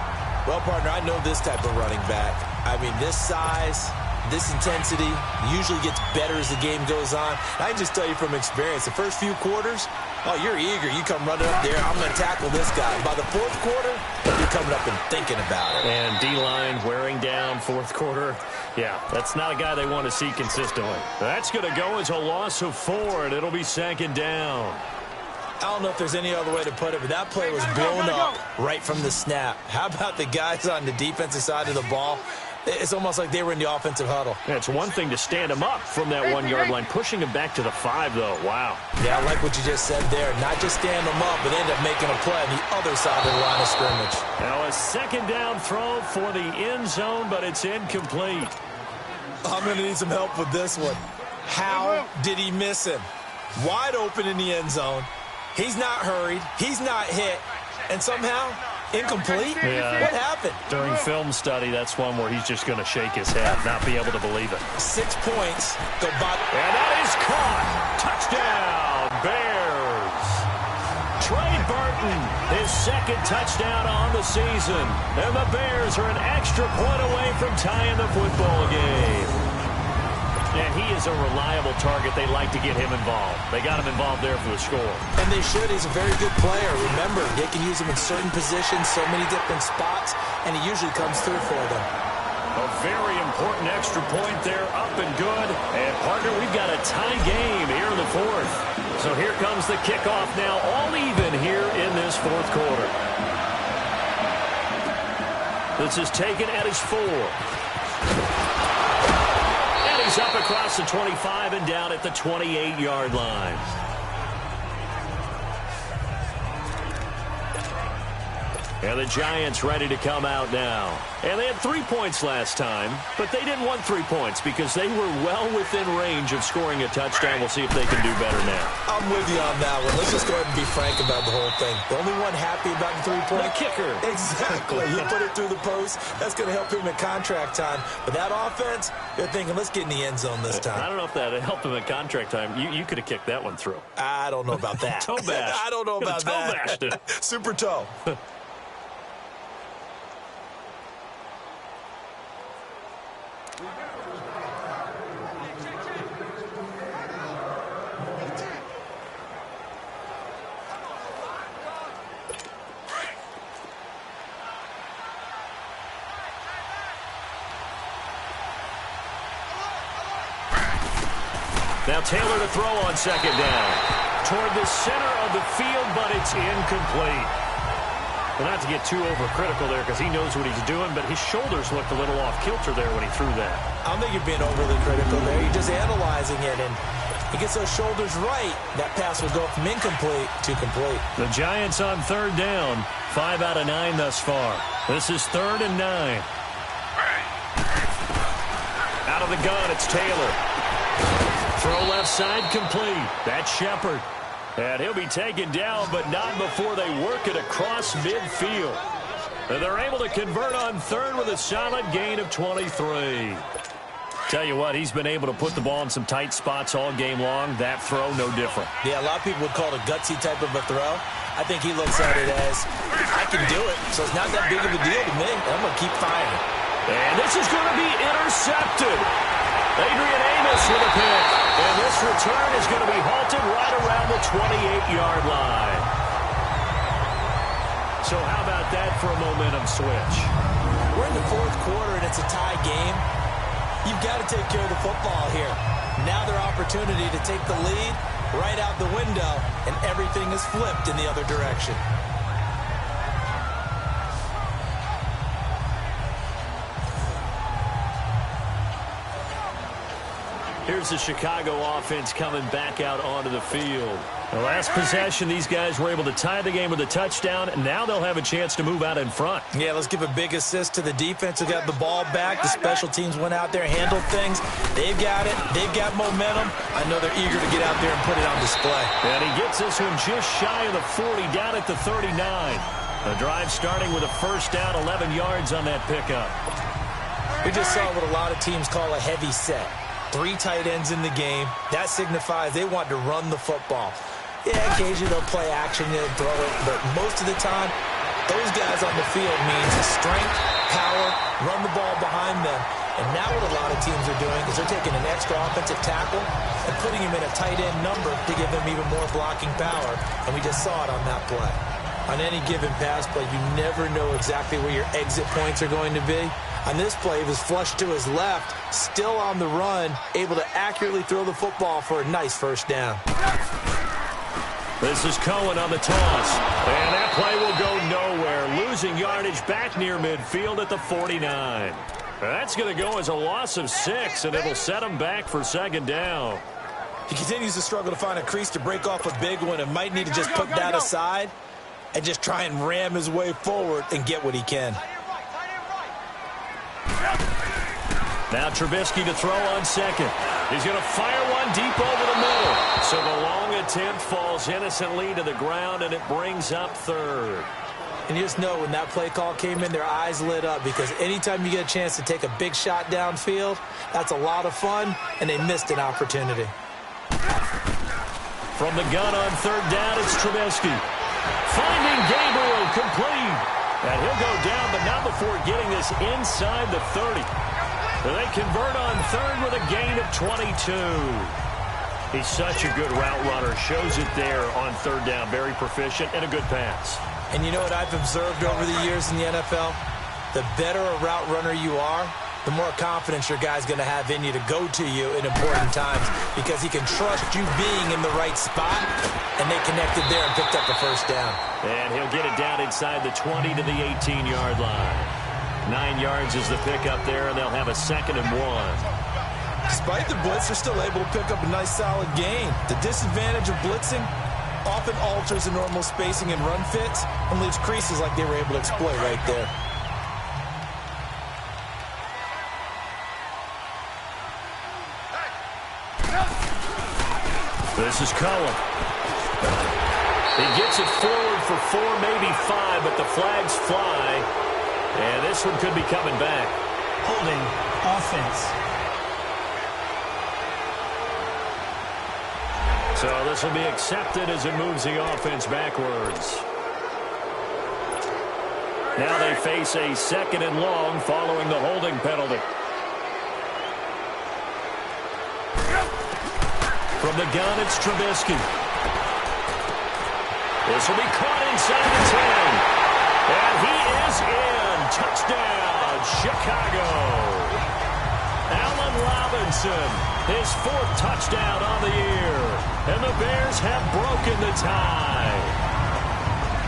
Well, partner, I know this type of running back. I mean, this size, this intensity usually gets better as the game goes on. I can just tell you from experience, the first few quarters, oh, you're eager. You come running up there, I'm going to tackle this guy. By the 4th quarter, you're coming up and thinking about it. And D-line wearing down 4th quarter. Yeah, that's not a guy they want to see consistently. That's going to go as a loss of 4, and it'll be 2nd down. I don't know if there's any other way to put it, but that play was blown up right from the snap. How about the guys on the defensive side of the ball? It's almost like they were in the offensive huddle. Yeah, it's one thing to stand him up from that 1-yard line. Pushing him back to the 5, though. Wow. Yeah, I like what you just said there. Not just stand them up, but end up making a play on the other side of the line of scrimmage. Now a 2nd down throw for the end zone, but it's incomplete. I'm going to need some help with this one. How did he miss him? Wide open in the end zone. He's not hurried. He's not hit. And somehow, incomplete? Yeah. What happened? During film study, that's one where he's just going to shake his head, not be able to believe it. 6 points. Go by. And that is caught. Touchdown, Bears. Trey Burton, his 2nd touchdown on the season. And the Bears are an extra point away from tying the football game. And he is a reliable target. They like to get him involved. They got him involved there for the score. And they should. He's a very good player. Remember, they can use him in certain positions, so many different spots, and he usually comes through for them. A very important extra point there, up and good. And, partner, we've got a tie game here in the 4th. So here comes the kickoff now, all even here in this 4th quarter. This is taken at his 4. He's up across the 25 and down at the 28-yard line. And the Giants ready to come out now. And they had 3 points last time, but they didn't want 3 points because they were well within range of scoring a touchdown. We'll see if they can do better now. I'm with you on that one. Let's just go ahead and be frank about the whole thing. The only one happy about the 3-point? The kicker. Exactly. You put it through the post. That's going to help him in contract time. But that offense, they're thinking, let's get in the end zone this time. I don't know if that helped him in contract time. You could have kicked that one through. I don't know about that. Toe bash. I don't know about that. Toe bashed it. Super toe. Now Taylor to throw on 2nd down. Toward the center of the field, but it's incomplete. Well, not to get too overcritical there because he knows what he's doing, but his shoulders looked a little off kilter there when he threw that. I don't think you're being overly critical there. You're just analyzing it, and he gets those shoulders right. That pass will go from incomplete to complete. The Giants on 3rd down. 5 out of 9 thus far. This is 3rd and 9. Out of the gun, it's Taylor. Throw left side complete. That's Shepard. And he'll be taken down, but not before they work it across midfield. And they're able to convert on 3rd with a solid gain of 23. Tell you what, he's been able to put the ball in some tight spots all game long. That throw, no different. Yeah, a lot of people would call it a gutsy type of a throw. I think he looks at it as, I can do it, so it's not that big of a deal to me. I'm going to keep firing. And this is going to be intercepted. Adrian Amos with a pick. And this return is going to be halted right around the 28-yard line. So how about that for a momentum switch? We're in the 4th quarter, and it's a tie game. You've got to take care of the football here. Now their opportunity to take the lead right out the window, and everything is flipped in the other direction. Here's the Chicago offense coming back out onto the field. The last possession, these guys were able to tie the game with a touchdown, and now they'll have a chance to move out in front. Yeah, let's give a big assist to the defense who got the ball back. The special teams went out there, handled things. They've got it. They've got momentum. I know they're eager to get out there and put it on display. And he gets this one just shy of the 40, down at the 39. The drive starting with a first down, 11 yards on that pickup. We just saw what a lot of teams call a heavy set. 3 tight ends in the game. That signifies they want to run the football. Yeah, occasionally they'll play action and throw it, but most of the time, those guys on the field means strength, power, run the ball behind them. And now what a lot of teams are doing is they're taking an extra offensive tackle and putting him in a tight end number to give them even more blocking power, and we just saw it on that play. On any given pass play, you never know exactly where your exit points are going to be. On this play, he was flushed to his left, still on the run, able to accurately throw the football for a nice first down. This is Cohen on the toss. And that play will go nowhere. Losing yardage back near midfield at the 49. That's going to go as a loss of 6, and it'll set him back for second down. He continues to struggle to find a crease to break off a big one and might need to just put that aside and just try and ram his way forward and get what he can. Now Trubisky to throw on second. He's going to fire one deep over the middle. So the long attempt falls innocently to the ground, and it brings up third. And you just know when that play call came in, their eyes lit up, because anytime you get a chance to take a big shot downfield, that's a lot of fun, and they missed an opportunity. From the gun on third down, it's Trubisky. Finding Gabriel, complete. And he'll go down, but not before getting this inside the 30. They convert on third with a gain of 22. He's such a good route runner. Shows it there on third down. Very proficient and a good pass. And you know what I've observed over the years in the NFL? The better a route runner you are, the more confidence your guy's going to have in you to go to you in important times, because he can trust you being in the right spot, and they connected there and picked up the first down. And he'll get it down inside the 20 to the 18-yard line. 9 yards is the pickup there, and they'll have a 2nd and 1. Despite the blitz, they're still able to pick up a nice solid gain. The disadvantage of blitzing often alters the normal spacing and run fits and leaves creases like they were able to exploit right there. This is Cohen. He gets it forward for 4, maybe 5, but the flags fly. And this one could be coming back. Holding offense. So this will be accepted as it moves the offense backwards. Now they face a 2nd and long following the holding penalty. From the gun, it's Trubisky. This will be caught inside the 10. And he is in. Touchdown, Chicago. Allen Robinson, his 4th touchdown on the year. And the Bears have broken the tie.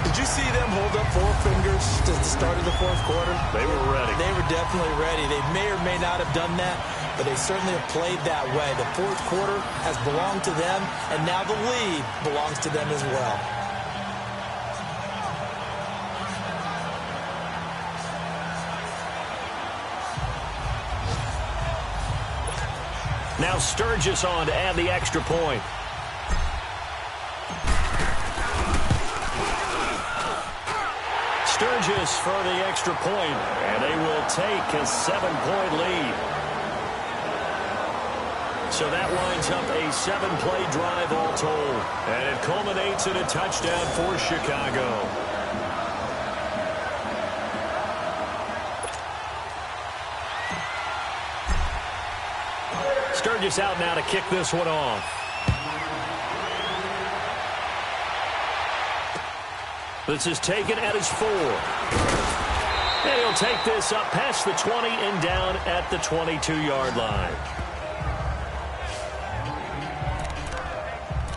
Did you see them hold up 4 fingers at the start of the 4th quarter? They were ready. They were definitely ready. They may or may not have done that, but they certainly have played that way. The 4th quarter has belonged to them, and now the lead belongs to them as well. Now Sturgis on to add the extra point. Sturgis for the extra point, and they will take a 7-point lead. So that winds up a 7-play drive all told, and it culminates in a touchdown for Chicago. Sturgis out now to kick this one off. This is taken at his 4. And he'll take this up past the 20 and down at the 22-yard line.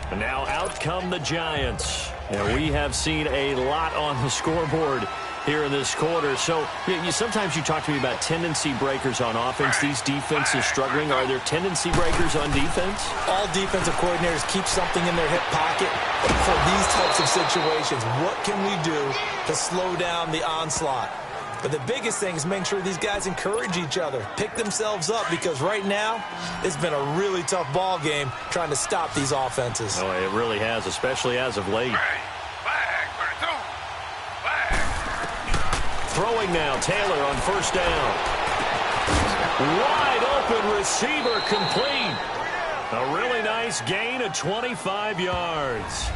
And now out come the Giants. And we have seen a lot on the scoreboard here in this quarter. So sometimes you talk to me about tendency breakers on offense. These defenses struggling. Are there tendency breakers on defense? All defensive coordinators keep something in their hip pocket for these types of situations. What can we do to slow down the onslaught? But the biggest thing is make sure these guys encourage each other, pick themselves up, because right now it's been a really tough ball game trying to stop these offenses. Oh, it really has, especially as of late. Throwing now, Taylor on first down. Wide open receiver complete. A really nice gain of 25 yards.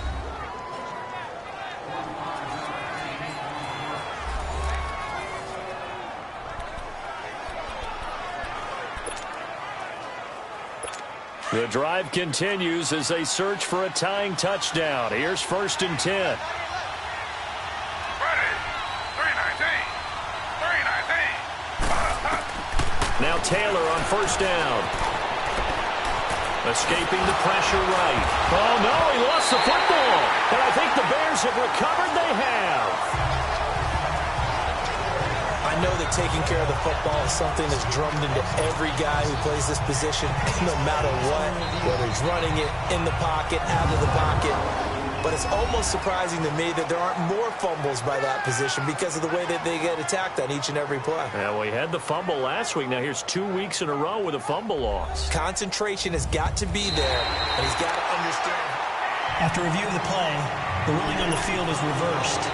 The drive continues as they search for a tying touchdown. Here's 1st and 10. Now Taylor on first down. Escaping the pressure right. Oh, no, he lost the football. And I think the Bears have recovered. They have. I know that taking care of the football is something that's drummed into every guy who plays this position, no matter what, whether he's running it in the pocket, out of the pocket. But it's almost surprising to me that there aren't more fumbles by that position because of the way that they get attacked on each and every play. Yeah, well, he had the fumble last week. Now here's 2 weeks in a row with a fumble loss. Concentration has got to be there, and he's got to understand. After review of the play, the ruling on the field is reversed.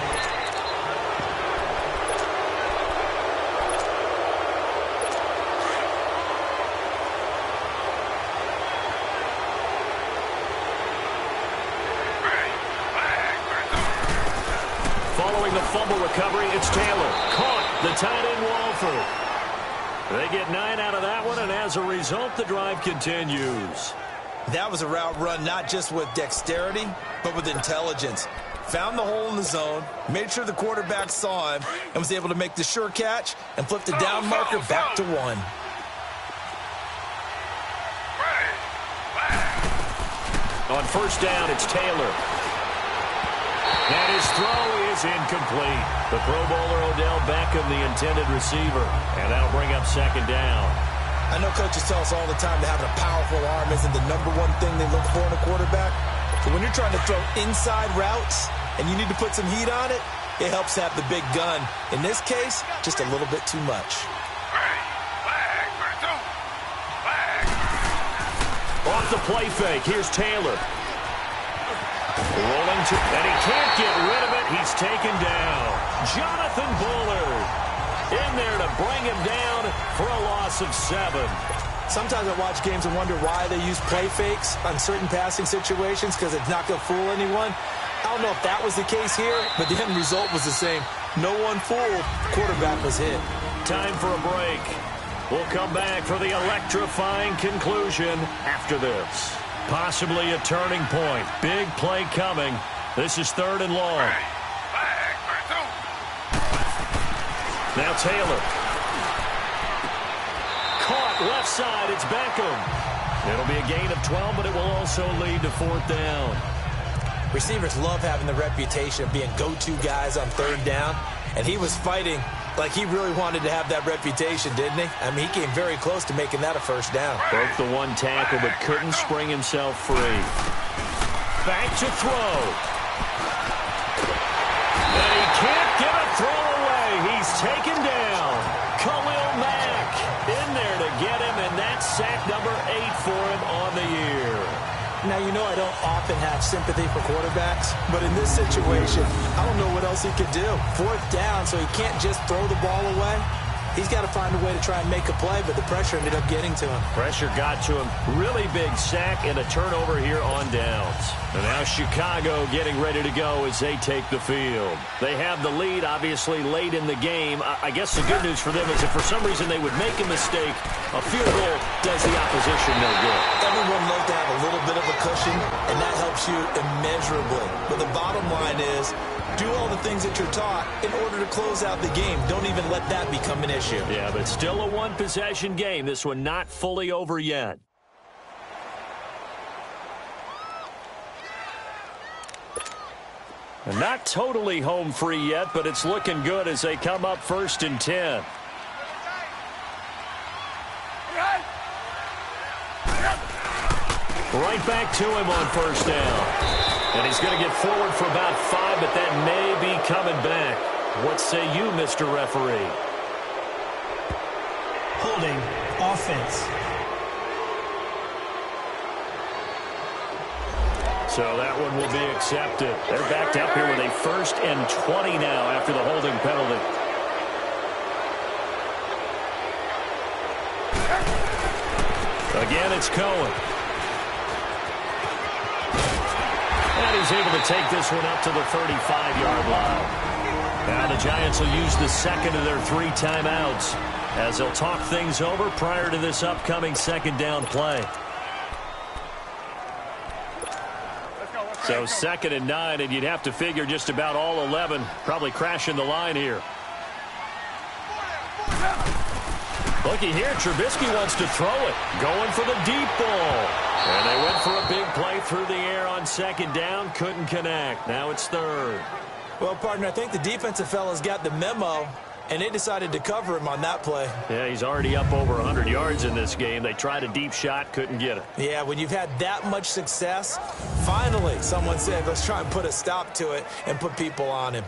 Following the fumble recovery, it's Taylor. Caught the tight end Walford. They get 9 out of that one, and as a result, the drive continues. That was a route run not just with dexterity, but with intelligence. Found the hole in the zone, made sure the quarterback saw him, and was able to make the sure catch and flip the down marker back to 1. On first down, it's Taylor. And his throw is incomplete. The Pro Bowler Odell Beckham, the intended receiver. And that'll bring up second down. I know coaches tell us all the time that having a powerful arm isn't the #1 thing they look for in a quarterback. But when you're trying to throw inside routes and you need to put some heat on it, it helps to have the big gun. In this case, just a little bit too much. Off the play fake, here's Taylor. Rolling to, and he can't get rid of it. He's taken down. Jonathan Bullard in there to bring him down for a loss of 7. Sometimes I watch games and wonder why they use play fakes on certain passing situations, because it's not going to fool anyone. I don't know if that was the case here, but the end result was the same. No one fooled. Quarterback was hit. Time for a break. We'll come back for the electrifying conclusion after this. Possibly a turning point. Big play coming. This is 3rd and long. Now Taylor. Caught left side. It's Beckham. It'll be a gain of 12, but it will also lead to 4th down. Receivers love having the reputation of being go-to guys on 3rd down, and he was fighting like he really wanted to have that reputation, didn't he? I mean, he came very close to making that a 1st down. Broke the 1 tackle, but couldn't spring himself free. Back to throw. And he can't get a throw away. He's taken down. Khalil Mack in there to get him, and that's sack number 8 for him on the year. Now, you know I don't often have sympathy for quarterbacks, but in this situation, I don't know what else he could do. 4th down, so he can't just throw the ball away. He's got to find a way to try and make a play, but the pressure ended up getting to him. Pressure got to him. Really big sack and a turnover here on downs. And now Chicago getting ready to go as they take the field. They have the lead, obviously, late in the game. I guess the good news for them is if for some reason they would make a mistake, a field goal does the opposition no good. Everyone loves to have a little bit of a cushion, and that helps you immeasurably. But the bottom line is, do all the things that you're taught in order to close out the game. Don't even let that become an issue. Yeah, but still a 1-possession game. This one not fully over yet. And not totally home free yet, but it's looking good as they come up 1st and 10. Right back to him on 1st down. And he's going to get forward for about 5, but that may be coming back. What say you, Mr. Referee? Holding, offense. So that one will be accepted. They're backed up here with a 1st and 20 now after the holding penalty. Again, it's Cohen. And he's able to take this one up to the 35-yard line. Now the Giants will use the second of their 3 timeouts as they'll talk things over prior to this upcoming 2nd down play. So 2nd and 9, and you'd have to figure just about all 11 probably crashing the line here. Looky here, Trubisky wants to throw it. Going for the deep ball. And they went for a big play through the air on 2nd down. Couldn't connect. Now it's 3rd. Well, partner, I think the defensive fellas got the memo, and they decided to cover him on that play. Yeah, he's already up over 100 yards in this game. They tried a deep shot, couldn't get it. Yeah, when you've had that much success, finally someone said, let's try and put a stop to it and put people on him.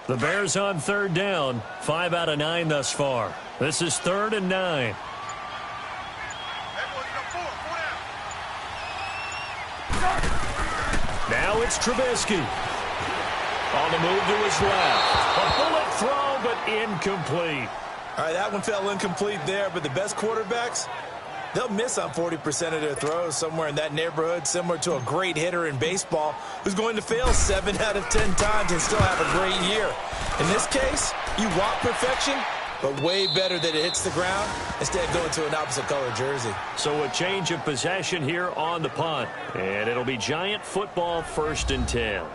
The Bears on 3rd down. 5 out of 9 thus far. This is 3rd and 9. Now it's Trubisky. On the move to his left. A bullet throw, but incomplete. All right, that one fell incomplete there, but the best quarterbacks, they'll miss on 40% of their throws, somewhere in that neighborhood, similar to a great hitter in baseball who's going to fail 7 out of 10 times and still have a great year. In this case, you want perfection, but way better that it hits the ground instead of going to an opposite color jersey. So a change of possession here on the punt. And it'll be Giant football 1st and 10.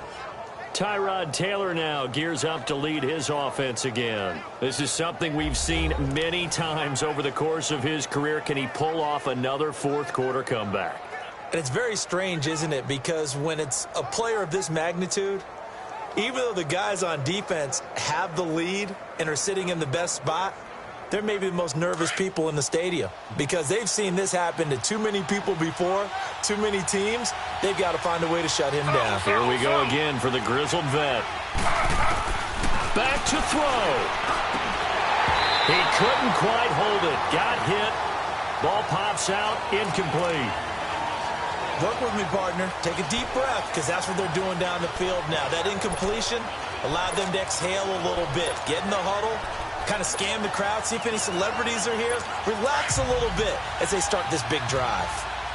Tyrod Taylor now gears up to lead his offense again. This is something we've seen many times over the course of his career. Can he pull off another 4th quarter comeback? And it's very strange, isn't it? Because when it's a player of this magnitude, even though the guys on defense have the lead and are sitting in the best spot, they're maybe the most nervous people in the stadium because they've seen this happen to too many people before, too many teams. They've got to find a way to shut him down. Here we go again for the grizzled vet. Back to throw. He couldn't quite hold it. Got hit. Ball pops out. Incomplete. Work with me, partner. Take a deep breath because that's what they're doing down the field now. That incompletion allowed them to exhale a little bit. Get in the huddle. Kind of scan the crowd, see if any celebrities are here. Relax a little bit as they start this big drive.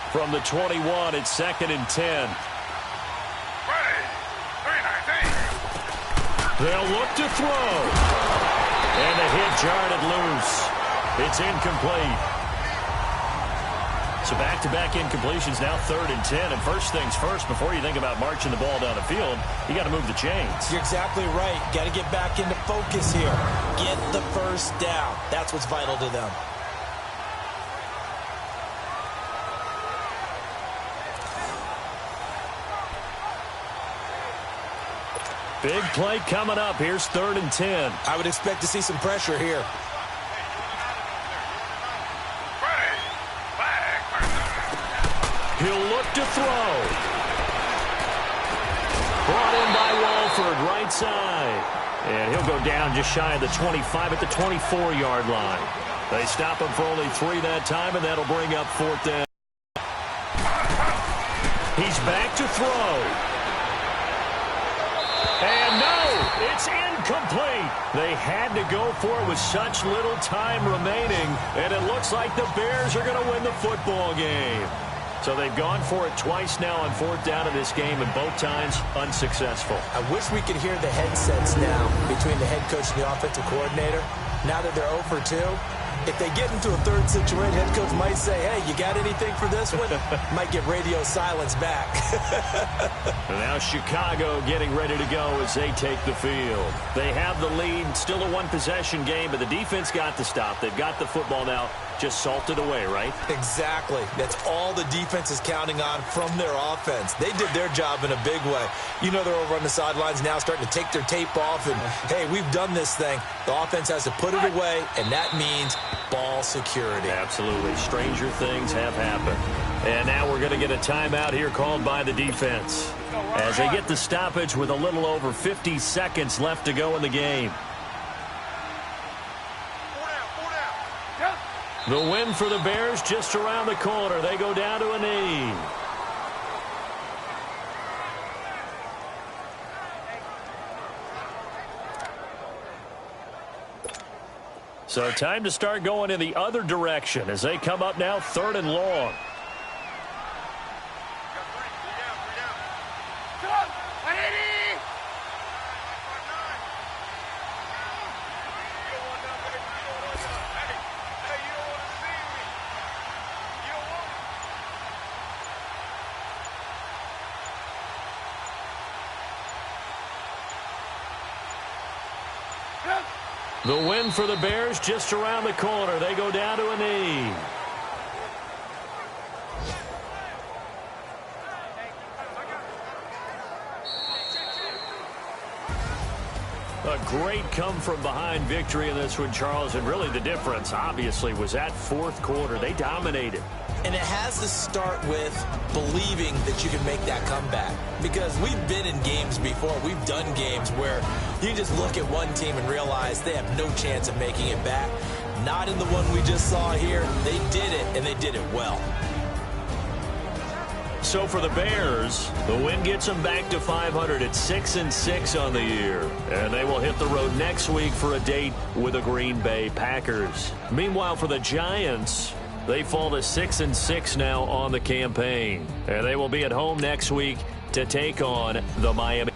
From the 21, it's 2nd and 10. They'll look to throw. And the hit jarred it loose. It's incomplete. So back-to-back incompletions, now 3rd and 10. And first things first, before you think about marching the ball down the field, you got to move the chains. You're exactly right. Got to get back into focus here. Get the first down. That's what's vital to them. Big play coming up. Here's 3rd and 10. I would expect to see some pressure here. He'll look to throw. Brought in by Walford, right side. And he'll go down just shy of the 25 at the 24-yard line. They stop him for only 3 that time, and that'll bring up 4th down. He's back to throw. And no, it's incomplete. They had to go for it with such little time remaining, and it looks like the Bears are going to win the football game. So they've gone for it twice now on 4th down in this game, and both times unsuccessful. I wish we could hear the headsets now between the head coach and the offensive coordinator. Now that they're 0 for 2, If they get into a third situation, head coach might say, hey, you got anything for this one? Might get radio silence back. And now Chicago getting ready to go as they take the field. They have the lead, still a one-possession game, but the defense got the stop. They've got the football now, just salted away, right? Exactly. That's all the defense is counting on from their offense. They did their job in a big way. You know they're over on the sidelines now starting to take their tape off, and, hey, we've done this thing. The offense has to put it away, and that means ball security. Absolutely. Stranger things have happened. And now we're going to get a timeout here called by the defense as they get the stoppage with a little over 50 seconds left to go in the game. The win for the Bears just around the corner. They go down to a knee. So time to start going in the other direction as they come up now 3rd and long. The win for the Bears just around the corner. They go down to a knee. A great come-from-behind victory in this one, Charles. And really the difference, obviously, was that 4th quarter. They dominated. And it has to start with believing that you can make that comeback. Because we've been in games before. We've done games where you just look at one team and realize they have no chance of making it back. Not in the one we just saw here. They did it, and they did it well. So for the Bears, the win gets them back to 500 at 6-6 on the year. And they will hit the road next week for a date with the Green Bay Packers. Meanwhile, for the Giants, they fall to 6-6 now on the campaign. And they will be at home next week to take on the Miami